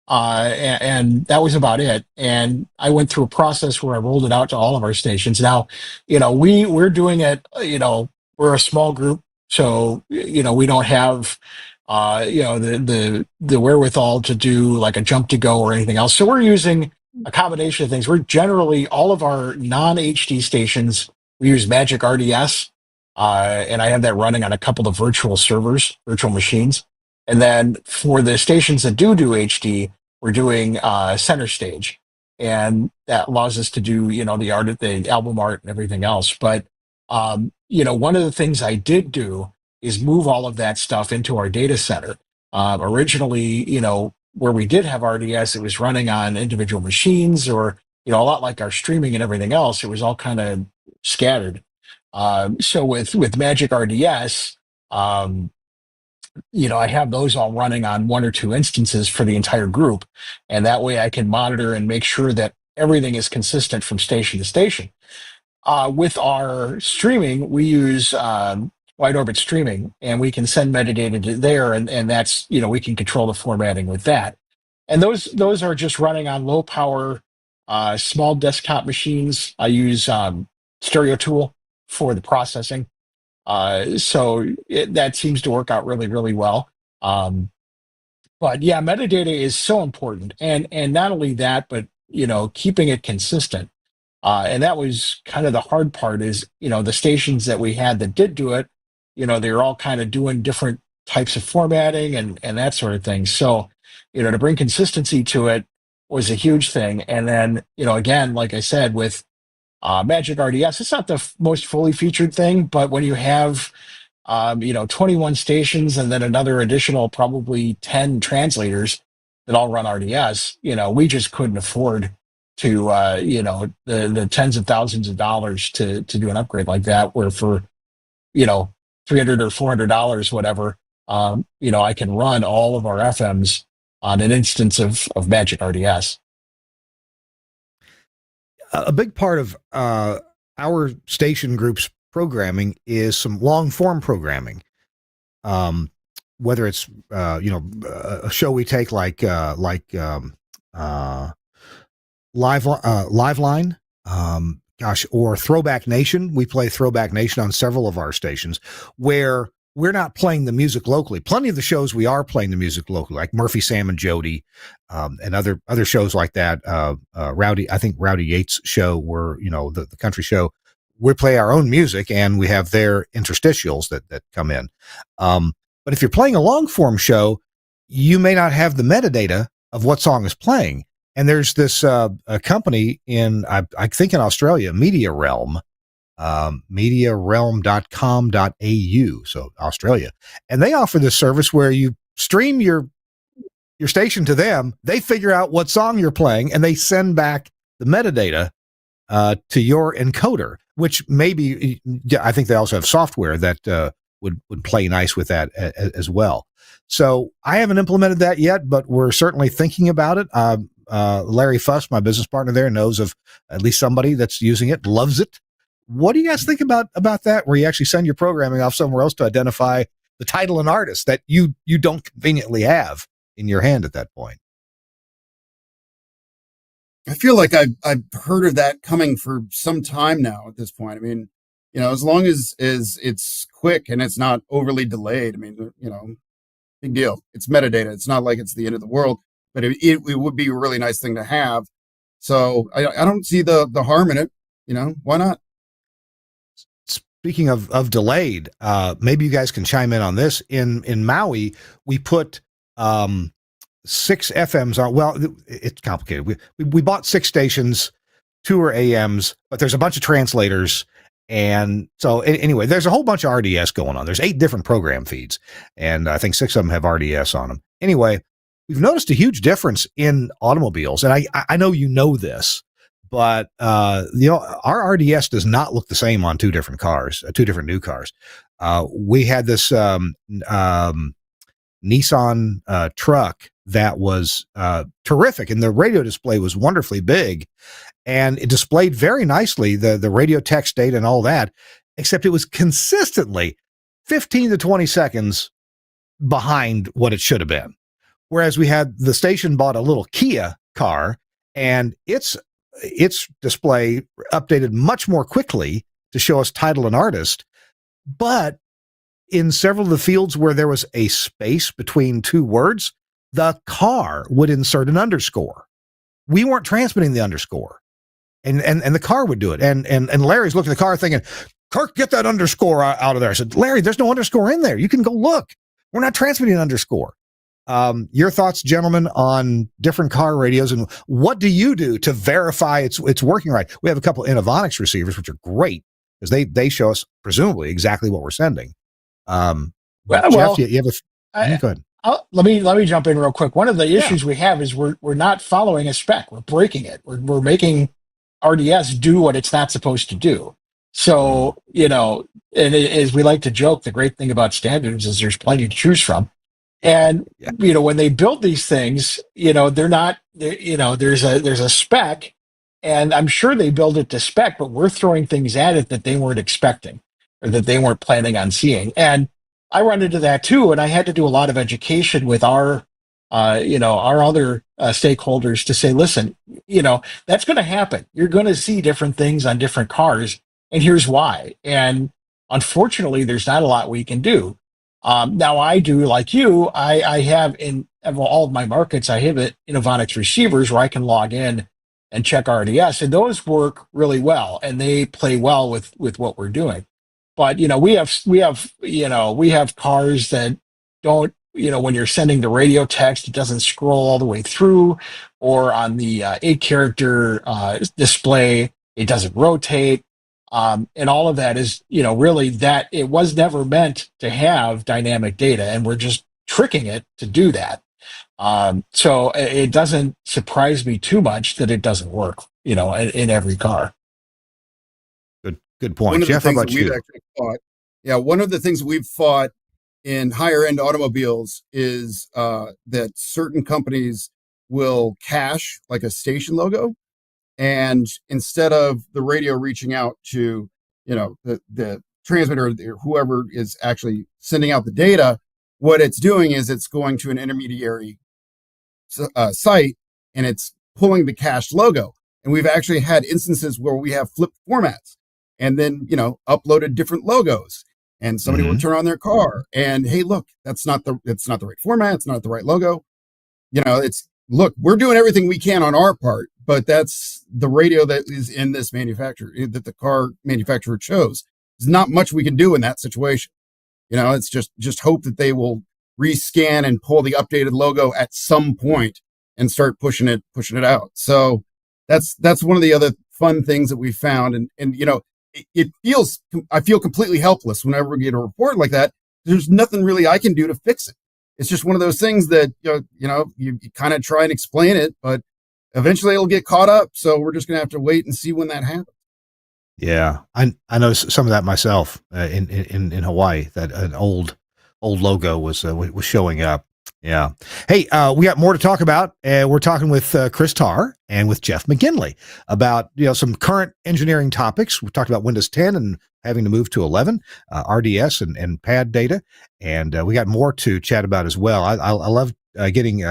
S3: and that was about it. And I went through a process where I rolled it out to all of our stations. Now, we're doing it, we're a small group, so, we don't have, the wherewithal to do like a jump to go or anything else. So we're using a combination of things. We're generally, all of our non-HD stations, we use Magic RDS, and I have that running on a couple of virtual servers, virtual machines. And then for the stations that do HD, we're doing Center Stage, and that allows us to do the album art and everything else. But one of the things I did do is move all of that stuff into our data center. Originally, where we did have RDS, it was running on individual machines, or a lot like our streaming and everything else. It was all kind of scattered. So with Magic RDS, I have those all running on one or two instances for the entire group. And that way I can monitor and make sure that everything is consistent from station to station. With our streaming, we use wide orbit streaming, and we can send metadata to there. And that's, we can control the formatting with that. And those are just running on low power, small desktop machines. I use Stereo Tool for the processing. So that seems to work out really, really well. But yeah, metadata is so important. And not only that, but, keeping it consistent. And that was kind of the hard part is, the stations that we had that did do it, they were all kind of doing different types of formatting and that sort of thing. So, to bring consistency to it was a huge thing. And then, again, like I said, with Magic RDS, it's not the most fully featured thing, but when you have, 21 stations and then another additional probably 10 translators that all run RDS, we just couldn't afford to, the tens of thousands of dollars to do an upgrade like that, where for, $300 or $400, whatever, I can run all of our FMs on an instance of Magic RDS.
S2: A big part of our station group's programming is some long form programming. Whether it's a show we take like Liveline, or Throwback Nation. We play Throwback Nation on several of our stations, where we're not playing the music locally. Plenty of the shows we are playing the music locally, like Murphy, Sam, and Jody, and other shows like that. I think Rowdy Yates' show, where the country show, we play our own music and we have their interstitials that come in. But if you're playing a long form show, you may not have the metadata of what song is playing. And there's this a company I think in Australia, Media Realm, mediarealm.com.au, so Australia, and they offer this service where you stream your station to them. They figure out what song you're playing and they send back the metadata to your encoder, which maybe I think they also have software that would play nice with that as well. So I haven't implemented that yet, but we're certainly thinking about it. Larry Fuss, my business partner there, knows of at least somebody that's using it, loves it. What do you guys think about that, where you actually send your programming off somewhere else to identify the title and artist that you don't conveniently have in your hand at that point?
S1: I feel like I've heard of that coming for some time now at this point. I mean, as long as it's quick and it's not overly delayed, I mean, big deal. It's metadata. It's not like it's the end of the world, but it would be a really nice thing to have. So I don't see the harm in it. Why not?
S2: Speaking of delayed, maybe you guys can chime in on this. In Maui, we put 6 FMs on. Well, it's complicated. We bought 6 stations, 2 are AMs, but there's a bunch of translators. And so anyway, there's a whole bunch of RDS going on. There's 8 different program feeds, and I think 6 of them have RDS on them. Anyway, we've noticed a huge difference in automobiles, and I know this, but our RDS does not look the same on 2 different cars, 2 different new cars. We had this Nissan truck that was terrific, and the radio display was wonderfully big, and it displayed very nicely the radio text data and all that, except it was consistently 15 to 20 seconds behind what it should have been. Whereas the station bought a little Kia car, and its display updated much more quickly to show us title and artist. But in several of the fields where there was a space between 2 words, the car would insert an underscore. We weren't transmitting the underscore, and the car would do it. And Larry's looking at the car thinking, Kirk, get that underscore out of there. I said, Larry, there's no underscore in there. You can go look. We're not transmitting an underscore. Your thoughts, gentlemen, on different car radios, and what do you do to verify it's working right? We have a couple of Innovonics receivers, which are great because they show us presumably exactly what we're sending. Jeff, you have go ahead.
S3: Let me jump in real quick. One of the issues we have is we're not following a spec. We're breaking it. We're making RDS do what it's not supposed to do. So, as we like to joke, the great thing about standards is there's plenty to choose from. And, when they build these things, they're not, there's a spec, and I'm sure they build it to spec, but we're throwing things at it that they weren't expecting or that they weren't planning on seeing. And I run into that too. And I had to do a lot of education with our other stakeholders to say, listen, that's going to happen. You're going to see different things on different cars, and here's why. And unfortunately, there's not a lot we can do. Now I do, like you, I have in all of my markets, I have Innovonics receivers where I can log in and check RDS, and those work really well, and they play well with what we're doing. But we have cars that don't, when you're sending the radio text, it doesn't scroll all the way through, or on the 8-character display, it doesn't rotate. And all of that is, really that it was never meant to have dynamic data, and we're just tricking it to do that. So it doesn't surprise me too much that it doesn't work, in every car.
S2: Good point. Jeff, how about you?
S1: One of the things we've fought in higher end automobiles is that certain companies will cache like a station logo. And instead of the radio reaching out to, the transmitter or whoever is actually sending out the data, what it's doing is it's going to an intermediary site and it's pulling the cached logo. And we've actually had instances where we have flipped formats and then, uploaded different logos. and somebody will turn on their car and, hey, look, it's not the right format. It's not the right logo. Look, we're doing everything we can on our part, but that's the radio that is in this manufacturer that the car manufacturer chose. There's not much we can do in that situation. It's just hope that they will rescan and pull the updated logo at some point and start pushing it out. So that's one of the other fun things that we found. And I feel completely helpless whenever we get a report like that. There's nothing really I can do to fix it. It's just one of those things that, you kind of try and explain it, but eventually it'll get caught up. So we're just going to have to wait and see when that happens.
S2: Yeah. I know some of that myself in Hawaii, that an old logo was showing up. Yeah. Hey, we got more to talk about. We're talking with Chris Tarr and with Jeff McGinley about, some current engineering topics. We talked about Windows 10 and having to move to 11, RDS and pad data. And we got more to chat about as well. I love getting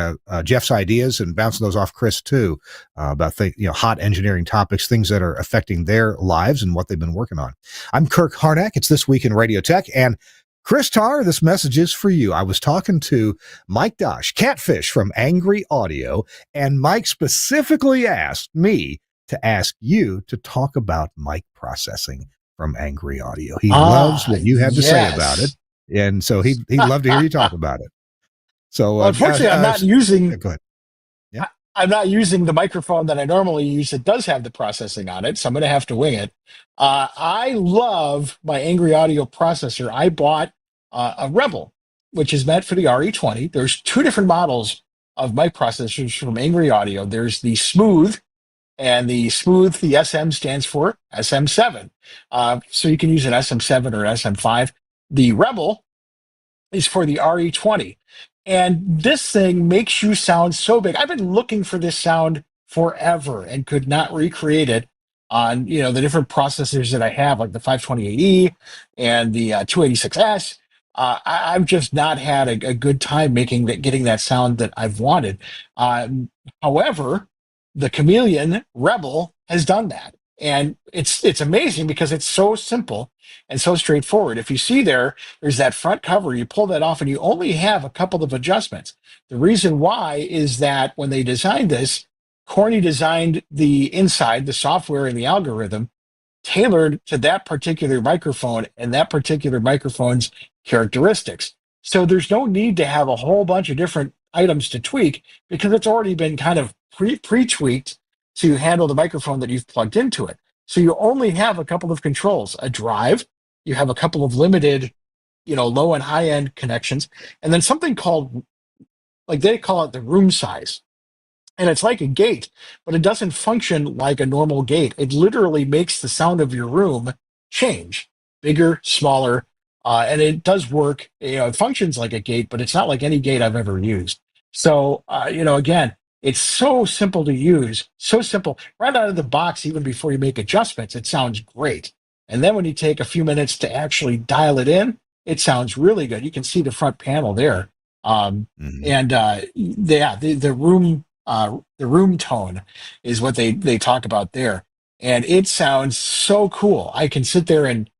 S2: Jeff's ideas and bouncing those off Chris too, about hot engineering topics, things that are affecting their lives and what they've been working on. I'm Kirk Harnack. It's This Week in Radio Tech. And Chris Tarr, this message is for you. I was talking to Mike Dosh, Catfish from Angry Audio, and Mike specifically asked me to ask you to talk about mic processing from Angry Audio. He loves what you have to say about it, and so he'd love to hear you talk about it. So,
S3: unfortunately, I'm not using.
S2: Go ahead. Yeah.
S3: I'm not using the microphone that I normally use that does have the processing on it, so I'm going to have to wing it. I love my Angry Audio processor. I bought a Rebel, which is meant for the RE20. There's two different models of mic processors from Angry Audio. There's the Smooth, and the SM stands for SM7. So you can use an SM7 or an SM5. The Rebel is for the RE20. And this thing makes you sound so big. I've been looking for this sound forever and could not recreate it on, the different processors that I have, like the 528E and the 286S. I've just not had a good time getting that sound that I've wanted. However, the Chameleon Rebel has done that. And it's amazing because it's so simple and so straightforward. If you see there's that front cover, you pull that off and you only have a couple of adjustments. The reason why is that when they designed this, Corny designed the inside, the software and the algorithm tailored to that particular microphone and that particular microphone's characteristics. So there's no need to have a whole bunch of different items to tweak because it's already been kind of pre-tweaked to handle the microphone that you've plugged into it. So you only have a couple of controls, a drive, you have a couple of limited, low and high end connections, and then something called, like they call it the room size. And it's like a gate, but it doesn't function like a normal gate. It literally makes the sound of your room change, bigger, smaller, and it does work. It functions like a gate, but it's not like any gate I've ever used. So, again, it's so simple to use, so simple. Right out of the box, even before you make adjustments, it sounds great. And then when you take a few minutes to actually dial it in, it sounds really good. You can see the front panel there. And the room tone is what they talk about there. And it sounds so cool. I can sit there and,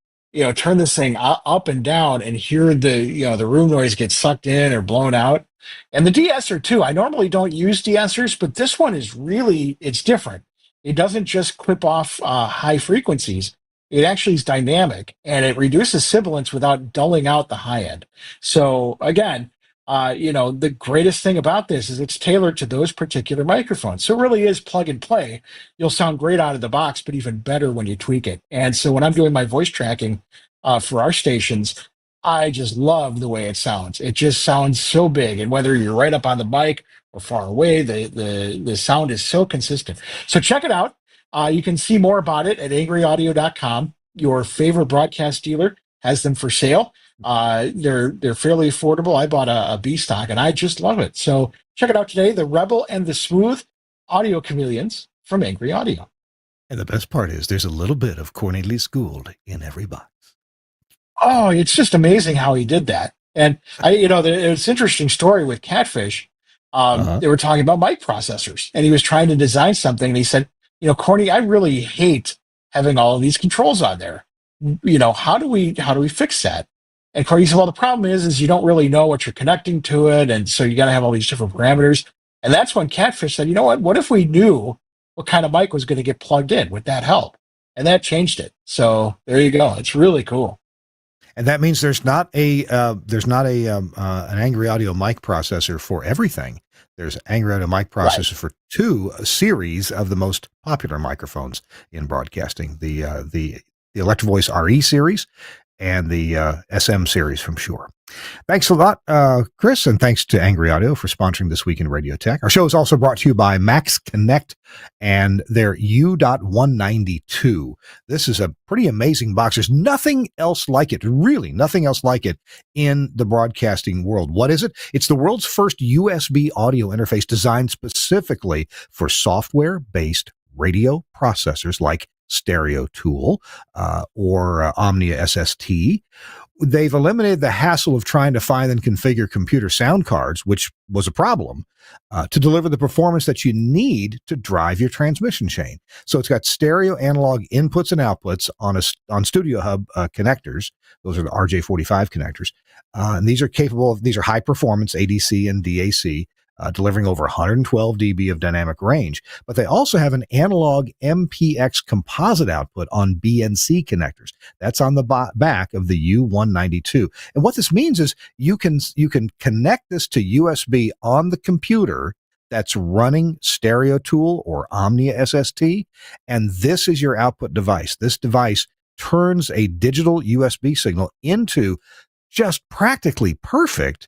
S3: turn this thing up and down and hear the room noise get sucked in or blown out. And the de-esser too. I normally don't use de-essers, but this one is it's different. It doesn't just clip off high frequencies. It actually is dynamic and it reduces sibilance without dulling out the high end. So again, the greatest thing about this is it's tailored to those particular microphones. So it really is plug and play. You'll sound great out of the box, but even better when you tweak it. And so when I'm doing my voice tracking for our stations, I just love the way it sounds. It just sounds so big. And whether you're right up on the mic or far away, the sound is so consistent. So check it out. You can see more about it at angryaudio.com. Your favorite broadcast dealer has them for sale. They're fairly affordable. I bought a B stock and I just love it. So check it out today. The Rebel and the Smooth Audio Chameleons from Angry Audio.
S2: And the best part is there's a little bit of Cornelius Gould in every box.
S3: Oh, it's just amazing how he did that. And it's an interesting story with Catfish. They were talking about mic processors and he was trying to design something. And he said, Corny, I really hate having all of these controls on there. How do we fix that? And Corey said, well, the problem is you don't really know what you're connecting to it. And so you got to have all these different parameters. And that's when Catfish said, you know what if we knew what kind of mic was going to get plugged in? Would that help? And that changed it. So there you go. It's really cool.
S2: And that means there's not an Angry Audio mic processor for everything. There's Angry Audio mic processor for two series of the most popular microphones in broadcasting: the Electro Voice RE series and the SM series from Shure. Thanks a lot, Chris, and thanks to Angry Audio for sponsoring This Week in Radio Tech. Our show is also brought to you by Max Connect and their U.192. This is a pretty amazing box. There's nothing else like it, really nothing else like it in the broadcasting world. What is it? It's the world's first USB audio interface designed specifically for software-based radio processors like Stereo Tool or Omnia SST. They've eliminated the hassle of trying to find and configure computer sound cards, which was a problem, to deliver the performance that you need to drive your transmission chain. So it's got stereo analog inputs and outputs on Studio Hub connectors. Those are the RJ45 connectors. And these are high performance ADC and DAC, delivering over 112 dB of dynamic range. But they also have an analog MPX composite output on BNC connectors. That's on the back of the U192. And what this means is you can connect this to USB on the computer that's running Stereo Tool or Omnia SST, and this is your output device. This device turns a digital USB signal into just practically perfect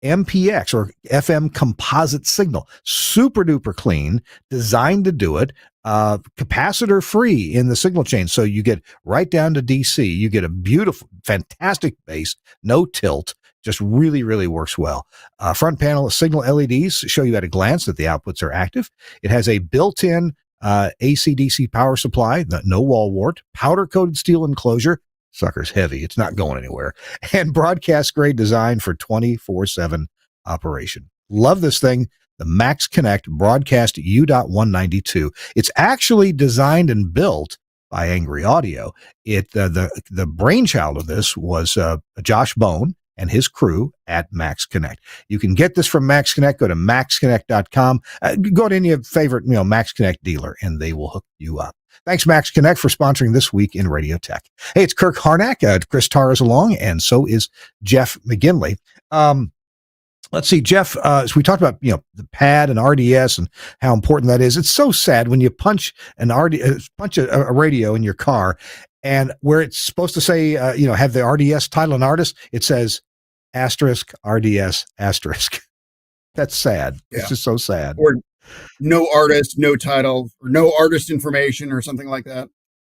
S2: MPX or FM composite signal. Super duper clean, designed to do it, capacitor free in the signal chain. So you get right down to DC. You get a beautiful, fantastic bass, no tilt, just really, really works well. Front panel signal LEDs show you at a glance that the outputs are active. It has a built-in AC/DC power supply, no wall wart, powder coated steel enclosure. Sucker's heavy. It's not going anywhere. And broadcast grade design for 24/7 operation. Love this thing. The Max Connect Broadcast U.192. It's actually designed and built by Angry Audio. The brainchild of this was Josh Bone and his crew at Max Connect. You can get this from Max Connect. Go to maxconnect.com. Go to any favorite Max Connect dealer, and they will hook you up. Thanks, Max Connect, for sponsoring This Week in Radio Tech. Hey, it's Kirk Harnack. Chris Tarr is along, and so is Jeff McGinley. Let's see, Jeff, so we talked about, the pad and RDS and how important that is. It's so sad when you punch a radio in your car, and where it's supposed to say, have the RDS title and artist, it says asterisk RDS asterisk. That's sad. Yeah. It's just so sad.
S1: Or no artist, no title, or no artist information or something like that.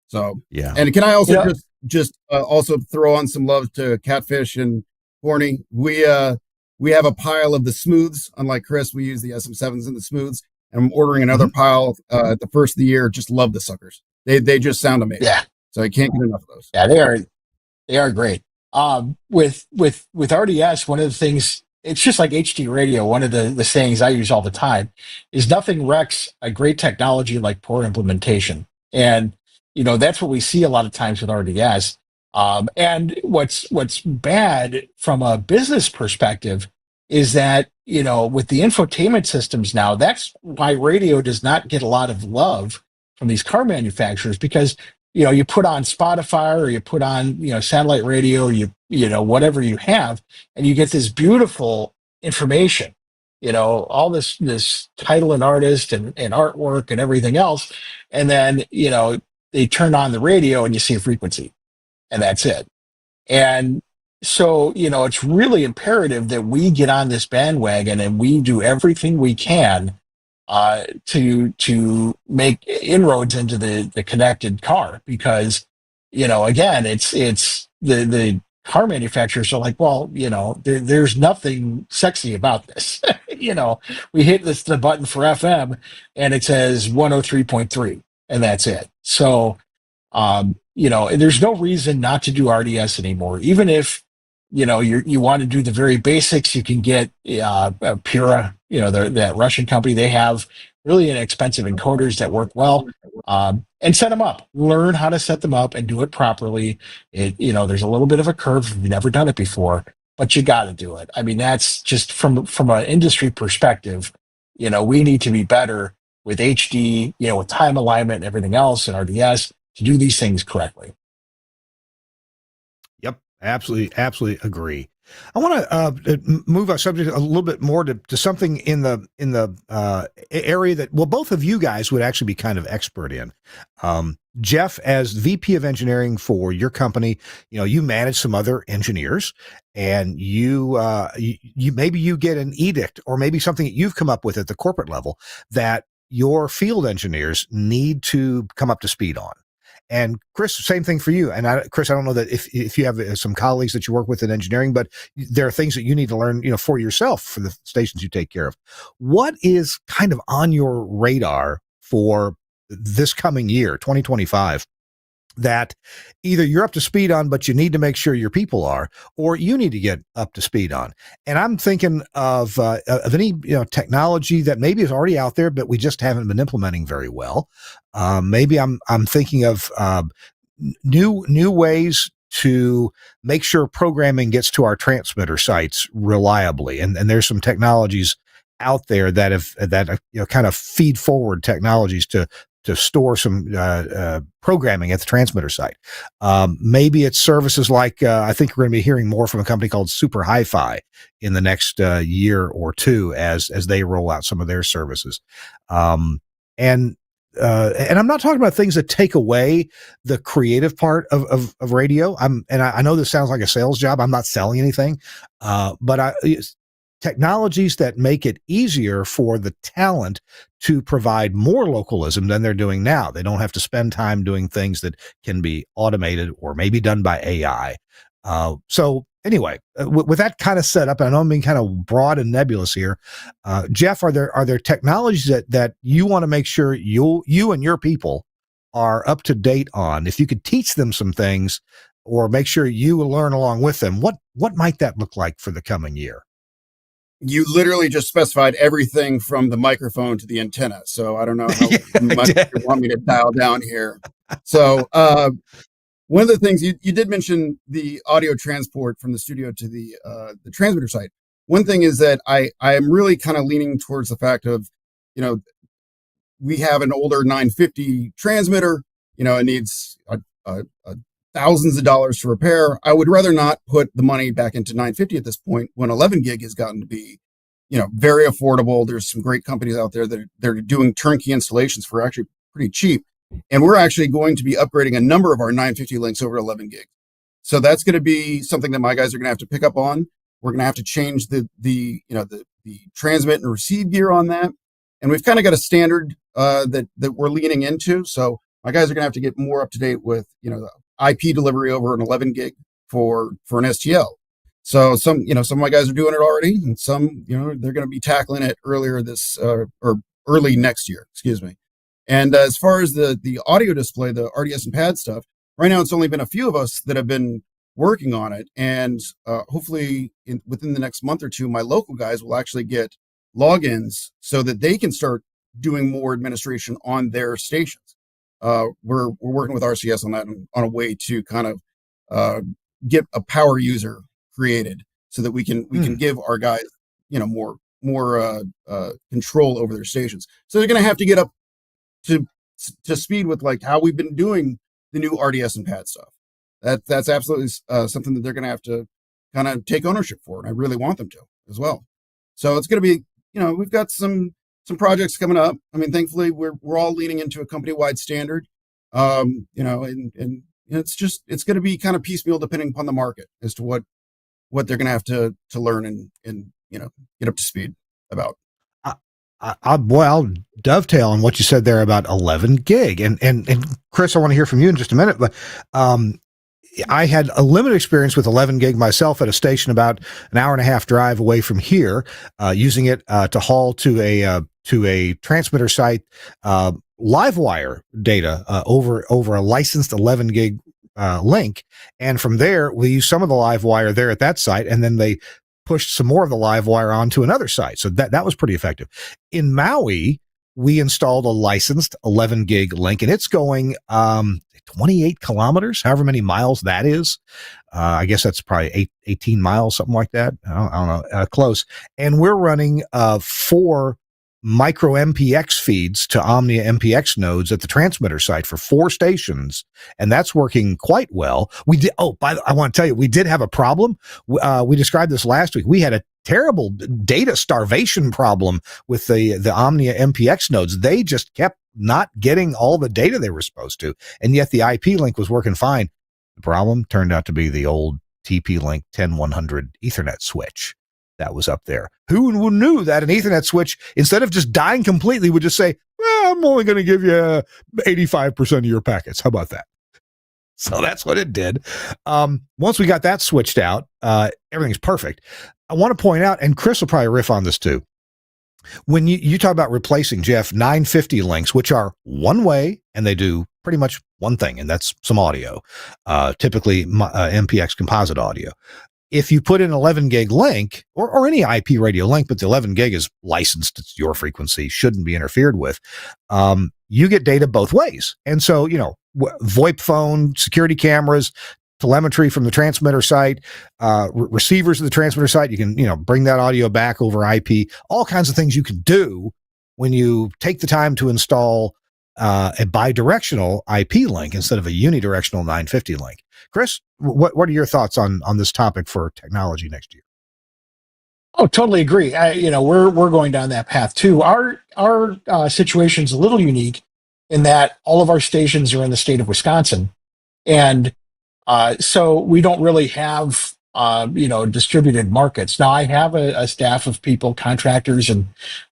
S1: So, yeah. And can I also just also throw on some love to Catfish and Horny? We have a pile of the smooths. Unlike Chris, we use the SM7s and the smooths. And I'm ordering another pile at the first of the year. Just love the suckers. They just sound amazing. Yeah. So I can't get enough of those.
S3: Yeah, they are great. With RDS, one of the things, it's just like HD radio. One of the sayings I use all the time is nothing wrecks a great technology like poor implementation. And, that's what we see a lot of times with RDS. And what's bad from a business perspective is that, with the infotainment systems now, that's why radio does not get a lot of love from these car manufacturers, because, you put on Spotify or you put on, satellite radio, or you whatever you have, and you get this beautiful information, all this title and artist and artwork and everything else. And then, they turn on the radio and you see a frequency, and that's it. And so, it's really imperative that we get on this bandwagon and we do everything we can to make inroads into the connected car, because, again, it's the car manufacturers are like, well, there's nothing sexy about this. We hit the button for FM and it says 103.3 and that's it. So, there's no reason not to do RDS anymore, even if you want to do the very basics, you can get Pura, that Russian company. They have really inexpensive encoders that work well, and set them up. Learn how to set them up and do it properly. There's a little bit of a curve if you've never done it before, but you got to do it. I mean, that's just from an industry perspective. We need to be better with HD, with time alignment and everything else, and RDS to do these things correctly.
S2: Yep, absolutely agree. I want to move our subject a little bit more to something in the area that, well, both of you guys would actually be kind of expert in. Jeff, as VP of engineering for your company, you manage some other engineers, and you maybe you get an edict or maybe something that you've come up with at the corporate level that your field engineers need to come up to speed on. And Chris, same thing for you. And Chris, I don't know that if you have some colleagues that you work with in engineering, but there are things that you need to learn, for yourself for the stations you take care of. What is kind of on your radar for this coming year, 2025, that either you're up to speed on, but you need to make sure your people are, or you need to get up to speed on? And I'm thinking of any technology that maybe is already out there, but we just haven't been implementing very well. Maybe I'm thinking of new ways to make sure programming gets to our transmitter sites reliably, and there's some technologies out there that kind of feed forward technologies to store some programming at the transmitter site. Maybe it's services like I think we're going to be hearing more from a company called Super Hi-Fi in the next year or two as they roll out some of their services. And I'm not talking about things that take away the creative part of radio. I know this sounds like a sales job. I'm not selling anything, but technologies that make it easier for the talent to provide more localism than they're doing now. They don't have to spend time doing things that can be automated or maybe done by AI. So anyway, with that kind of setup, I know I'm being kind of broad and nebulous here. Jeff, are there technologies that you want to make sure you and your people are up to date on? If you could teach them some things or make sure you learn along with them, what might that look like for the coming year?
S1: You literally just specified everything from the microphone to the antenna. So I don't know how much you want me to dial down here. So one of the things you did mention, the audio transport from the studio to the transmitter site. One thing is that I am really kind of leaning towards the fact of, we have an older 950 transmitter, it needs thousands of dollars to repair. I would rather not put the money back into 950 at this point when 11 gig has gotten to be, very affordable. There's some great companies out there that they're doing turnkey installations for actually pretty cheap. And we're actually going to be upgrading a number of our 950 links over 11 gig. So that's going to be something that my guys are going to have to pick up on. We're going to have to change the transmit and receive gear on that. And we've kind of got a standard that we're leaning into. So my guys are going to have to get more up to date with, the IP delivery over an 11 gig for an STL. So some of my guys are doing it already, and some, they're going to be tackling it earlier or early next year, excuse me. And as far as the audio display, the RDS and pad stuff, right now it's only been a few of us that have been working on it. And hopefully within the next month or two, my local guys will actually get logins so that they can start doing more administration on their stations. We're working with RCS on that on a way to kind of get a power user created so that we can give our guys more control over their stations. So they're going to have to get up to speed with like how we've been doing the new RDS and pad stuff. That's absolutely something that they're going to have to kind of take ownership for, and I really want them to as well. So it's going to be, we've got some projects coming up. I mean, thankfully we're all leaning into a company-wide standard, and it's going to be kind of piecemeal depending upon the market as to what they're going to have to learn and get up to speed about.
S2: I'll dovetail on what you said there about 11 gig, and Chris, I want to hear from you in just a minute, but I had a limited experience with 11 gig myself at a station about an hour and a half drive away from here, using it to haul to a transmitter site, live wire data over a licensed 11 gig link, and from there we use some of the live wire there at that site, and then they pushed some more of the live wire onto another site. So that was pretty effective. In Maui, we installed a licensed 11 gig link, and it's going 28 kilometers, however many miles that is. I guess that's probably 18 miles, something like that. I don't know, close. And we're running 4 micro MPX feeds to Omnia MPX nodes at the transmitter site for 4 stations, and that's working quite well. We did. I want to tell you, we did have a problem. We described this last week. We had a terrible data starvation problem with the Omnia MPX nodes. They just kept not getting all the data they were supposed to, and yet the IP link was working fine. The problem turned out to be the old TP-Link 10100 Ethernet switch that was up there. Who knew that an Ethernet switch, instead of just dying completely, would just say, well, I'm only going to give you 85% of your packets. How about that? So that's what it did. Once we got that switched out, everything's perfect. I want to point out, and Chris will probably riff on this too, when you talk about replacing, Jeff, 950 links, which are one way, and they do pretty much one thing, and that's some audio, typically MPX composite audio. If you put in an 11 gig link or any IP radio link, but the 11 gig is licensed, it's your frequency, shouldn't be interfered with, you get data both ways. And so, VoIP phone, security cameras, telemetry from the transmitter site, receivers of the transmitter site, you can, bring that audio back over IP, all kinds of things you can do when you take the time to install a bidirectional IP link instead of a unidirectional 950 link. Chris, what are your thoughts on this topic for technology next year?
S3: Oh, totally agree. We're going down that path too. Our situation's a little unique in that all of our stations are in the state of Wisconsin, and so we don't really have distributed markets. Now I have a staff of people, contractors, and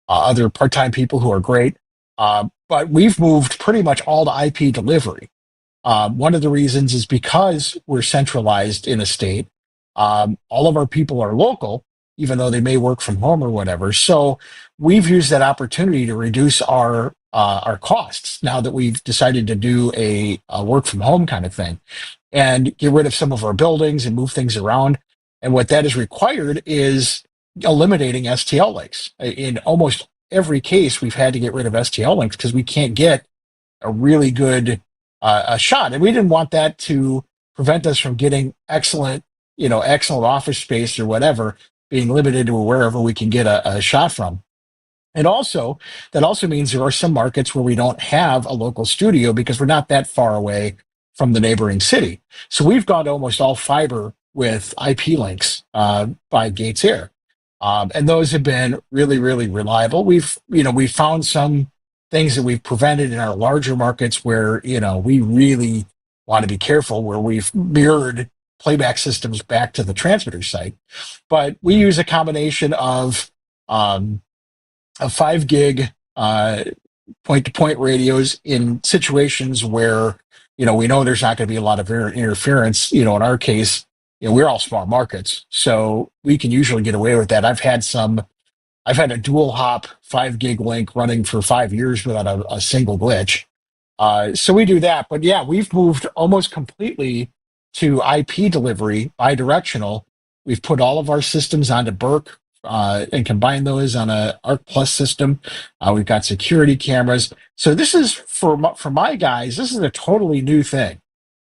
S3: other part-time people who are great, but we've moved pretty much all to IP delivery. One of the reasons is because we're centralized in a state. All of our people are local, even though they may work from home or whatever. So we've used that opportunity to reduce our costs now that we've decided to do a work from home kind of thing, and get rid of some of our buildings and move things around. And what that has required is eliminating STL links. In almost every case, we've had to get rid of STL links because we can't get a really good a shot. And we didn't want that to prevent us from getting excellent office space or whatever, being limited to wherever we can get a shot from. And also, that also means there are some markets where we don't have a local studio because we're not that far away from the neighboring city. So we've gone to almost all fiber with IP links by Gates Air. And those have been really, really reliable. We've found some things that we've prevented in our larger markets where, we really want to be careful, where we've mirrored playback systems back to the transmitter site. But we use a combination of a 5 gig point-to-point radios in situations where, we know there's not going to be a lot of interference. In our case, we're all small markets, so we can usually get away with that. I've had a dual hop 5 gig link running for 5 years without a single glitch. So we do that. But yeah, we've moved almost completely to IP delivery, bidirectional. We've put all of our systems onto Burke and combined those on a Arc Plus system. We've got security cameras. So this is, for my guys, this is a totally new thing.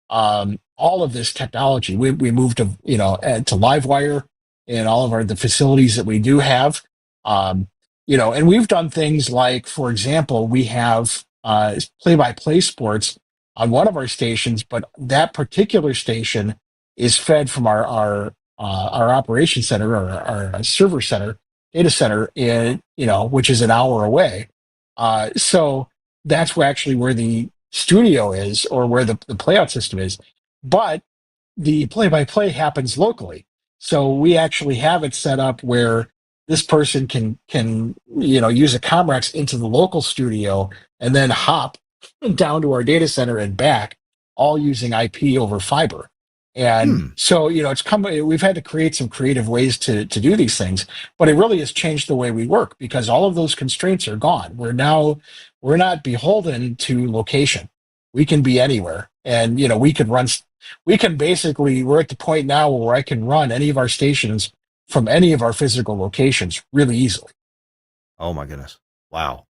S3: All of this technology, we moved to LiveWire in all of the facilities that we do have. And we've done things like, for example, we have play-by-play sports on one of our stations, but that particular station is fed from our operations center, or our server center, data center, which is an hour away. So that's where the studio is, or where the playout system is. But the play-by-play happens locally. So we actually have it set up where this person can use a Comrex into the local studio and then hop down to our data center and back, all using IP over fiber. And so, we've had to create some creative ways to do these things, but it really has changed the way we work because all of those constraints are gone. We're not beholden to location. We can be anywhere, and we could run we can basically, we're at the point now where I can run any of our stations from any of our physical locations really easily.
S2: Oh my goodness. Wow.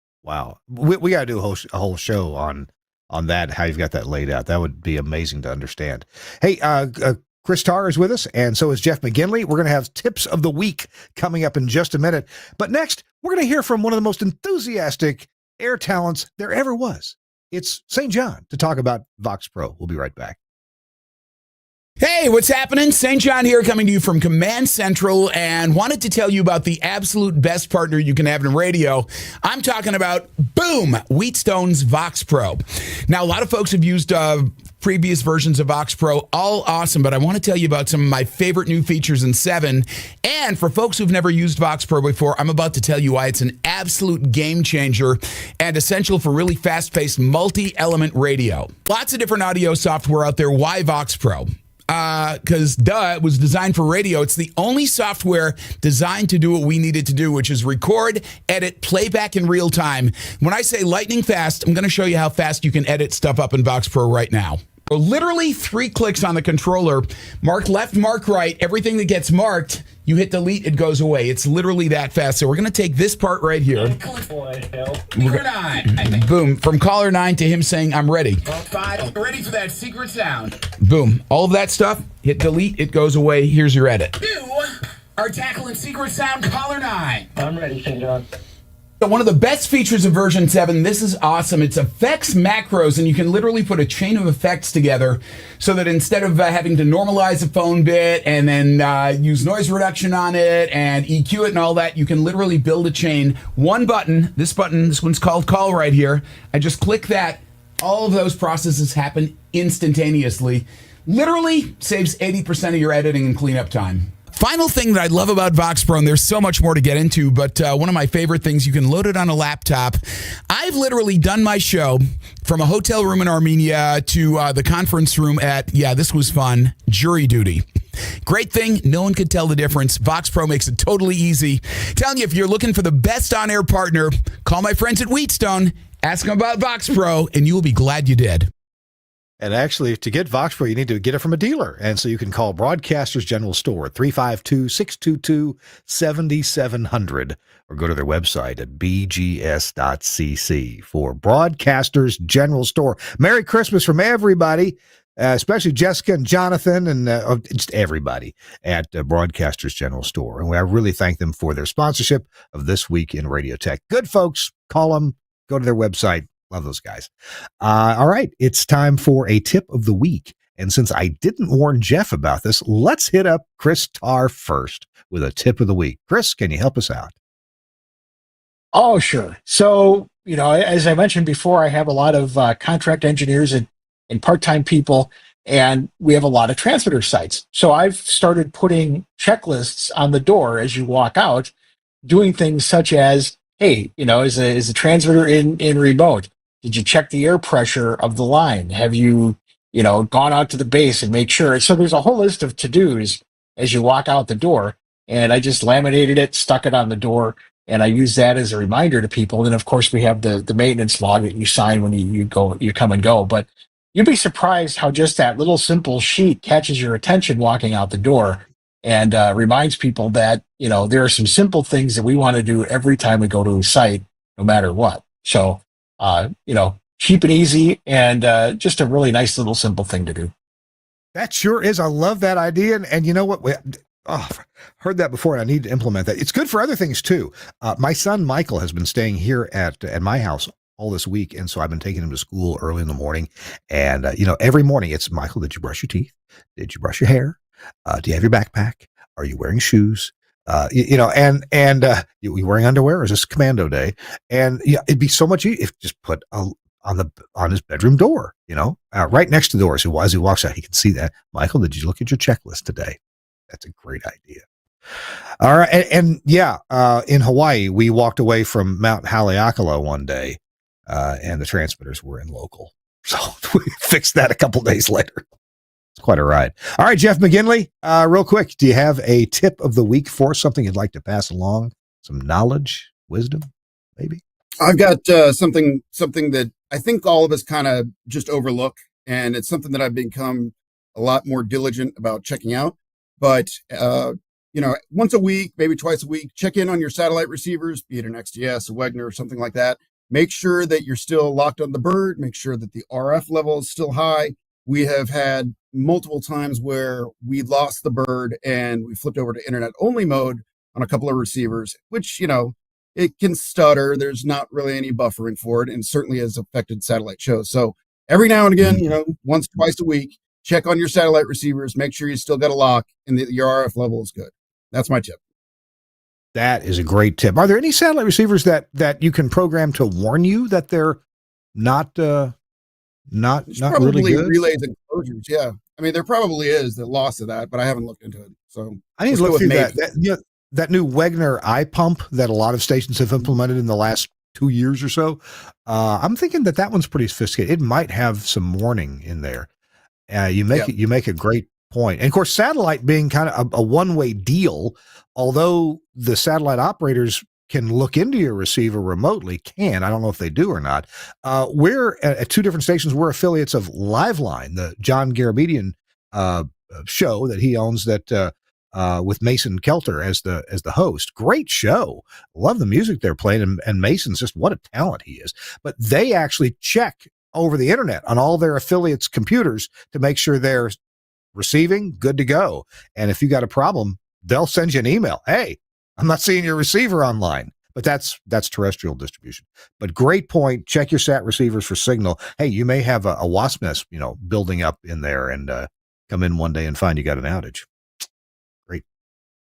S2: We got to do a whole show on that, how you've got that laid out. That would be amazing to understand. Hey, Chris Tarr is with us, and so is Jeff McGinley. We're going to have tips of the week coming up in just a minute. But next, we're going to hear from one of the most enthusiastic air talents there ever was. It's St. John to talk about Vox Pro. We'll be right back.
S5: Hey, what's happening? St. John here, coming to you from Command Central, and wanted to tell you about the absolute best partner you can have in radio. I'm talking about, boom, Wheatstone's Vox Pro. Now, a lot of folks have used previous versions of Vox Pro, all awesome, but I want to tell you about some of my favorite new features in 7. And for folks who've never used Vox Pro before, I'm about to tell you why it's an absolute game changer and essential for really fast-paced multi-element radio. Lots of different audio software out there. Why Vox Pro? Because it was designed for radio. It's the only software designed to do what we needed to do, which is record, edit, playback in real time. When I say lightning fast, I'm going to show you how fast you can edit stuff up in Vox Pro right now. So literally 3 clicks on the controller, mark left, mark right, everything that gets marked, you hit delete, it goes away. It's literally that fast. So we're going to take this part right here. Boom. From caller 9 to him saying, I'm ready.
S6: Ready for that secret sound.
S5: Boom. All of that stuff, hit delete, it goes away. Here's your edit.
S6: You are tackling secret sound, caller 9.
S7: I'm ready, St. John.
S5: So one of the best features of version 7, this is awesome. It's effects macros, and you can literally put a chain of effects together so that instead of having to normalize a phone bit and then use noise reduction on it and EQ it and all that, you can literally build a chain. One button, this one's called call right here. I just click that. All of those processes happen instantaneously. Literally saves 80% of your editing and cleanup time. Final thing that I love about Vox Pro, and there's so much more to get into, but one of my favorite things, you can load it on a laptop. I've literally done my show from a hotel room in Armenia to the conference room at, this was fun, jury duty. Great thing, no one could tell the difference. Vox Pro makes it totally easy. Telling you, if you're looking for the best on-air partner, call my friends at Wheatstone, ask them about Vox Pro, and you will be glad you did.
S2: And actually, to get Vox Pro, you need to get it from a dealer. And so you can call Broadcasters General Store at 352-622-7700 or go to their website at bgs.cc for Broadcasters General Store. Merry Christmas from everybody, especially Jessica and Jonathan and just everybody at Broadcasters General Store. And I really thank them for their sponsorship of This Week in Radio Tech. Good folks, call them, go to their website. Love those guys. All right, it's time for a tip of the week. And since I didn't warn Jeff about this, let's hit up Chris Tarr first with a tip of the week. Chris, can you help us out?
S3: Oh, sure. So, as I mentioned before, I have a lot of contract engineers and part-time people, and we have a lot of transmitter sites. So I've started putting checklists on the door as you walk out, doing things such as, hey, is the transmitter in remote? Did you check the air pressure of the line? Have you, gone out to the base and make sure? So there's a whole list of to-dos as you walk out the door. And I just laminated it, stuck it on the door, and I use that as a reminder to people. And then, of course, we have the maintenance log that you sign when you come and go. But you'd be surprised how just that little simple sheet catches your attention walking out the door and reminds people that, there are some simple things that we want to do every time we go to a site, no matter what. So, cheap and easy, and just a really nice little simple thing to do.
S2: That sure is. I love that idea. And you know what? Heard that before, and I need to implement that. It's good for other things, too. My son, Michael, has been staying here at my house all this week, and so I've been taking him to school early in the morning. And, every morning it's, Michael, did you brush your teeth? Did you brush your hair? Do you have your backpack? Are you wearing shoes? You wearing underwear? Or is this commando day? And it'd be so much easier if just put on his bedroom door, right next to the door. So as he walks out, he can see that. Michael, did you look at your checklist today? That's a great idea. All right. In Hawaii, we walked away from Mount Haleakala one day, and the transmitters were in local. So we fixed that a couple days later. It's quite a ride. All right, Jeff McGinley, real quick, do you have a tip of the week for something you'd like to pass along? Some knowledge, wisdom, maybe?
S1: I've got something that I think all of us kind of just overlook, and it's something that I've become a lot more diligent about checking out. But, once a week, maybe twice a week, check in on your satellite receivers, be it an XDS, a Wegner, or something like that. Make sure that you're still locked on the bird. Make sure that the RF level is still high. We have had multiple times where we lost the bird and we flipped over to internet only mode on a couple of receivers, which, it can stutter. There's not really any buffering for it, and certainly has affected satellite shows. So every now and again, once, twice a week, check on your satellite receivers, make sure you still got a lock and that your RF level is good. That's my tip.
S2: That is a great tip. Are there any satellite receivers that you can program to warn you that they're not
S1: Probably
S2: really good?
S1: relays and closures. Yeah. I mean, there probably is the loss of that, but I haven't looked into it. So
S2: I need to look through that new Wegner eye pump that a lot of stations have implemented in the last 2 years or so. I'm thinking that one's pretty sophisticated. It might have some warning in there. You make a great point. And of course, satellite being kind of a one-way deal, although the satellite operators can look into your receiver remotely, I don't know if they do or not. We're at two different stations. We're affiliates of Liveline, the John Garabedian show that he owns, that with Mason Kelter as the host. Great show. Love the music they're playing, and Mason's just, what a talent he is. But they actually check over the internet on all their affiliates' computers to make sure they're receiving good to go. And if you got a problem, they'll send you an email. Hey, I'm not seeing your receiver online. But that's terrestrial distribution. But great point. Check your sat receivers for signal. Hey, you may have a wasp nest, building up in there, and come in one day and find you got an outage.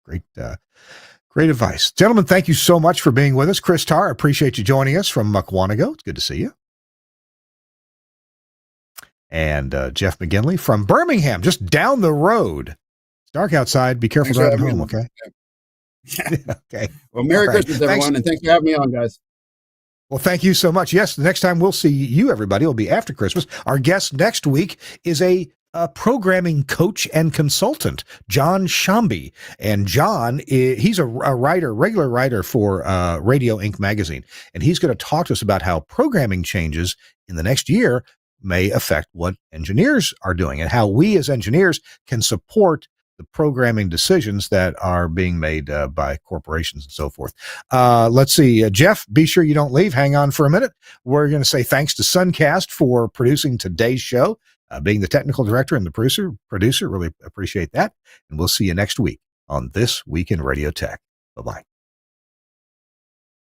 S2: Great advice. Gentlemen, thank you so much for being with us. Chris Tarr, appreciate you joining us from Mukwonago. It's good to see you. And Jeff McGinley from Birmingham, just down the road. It's dark outside. Be careful driving home, okay?
S1: Yeah.
S2: Okay.
S1: Well, Merry Christmas, everyone, and thanks for having me on, guys.
S2: Well, thank you so much. Yes, the next time we'll see you, everybody, will be after Christmas. Our guest next week is a programming coach and consultant, John Shambi. And John, he's a regular writer for Radio Inc. magazine. And he's going to talk to us about how programming changes in the next year may affect what engineers are doing, and how we as engineers can support the programming decisions that are being made by corporations and so forth. Let's see. Jeff, be sure you don't leave. Hang on for a minute. We're going to say thanks to Suncast for producing today's show, being the technical director and the producer. Really appreciate that. And we'll see you next week on This Week in Radio Tech. Bye-bye.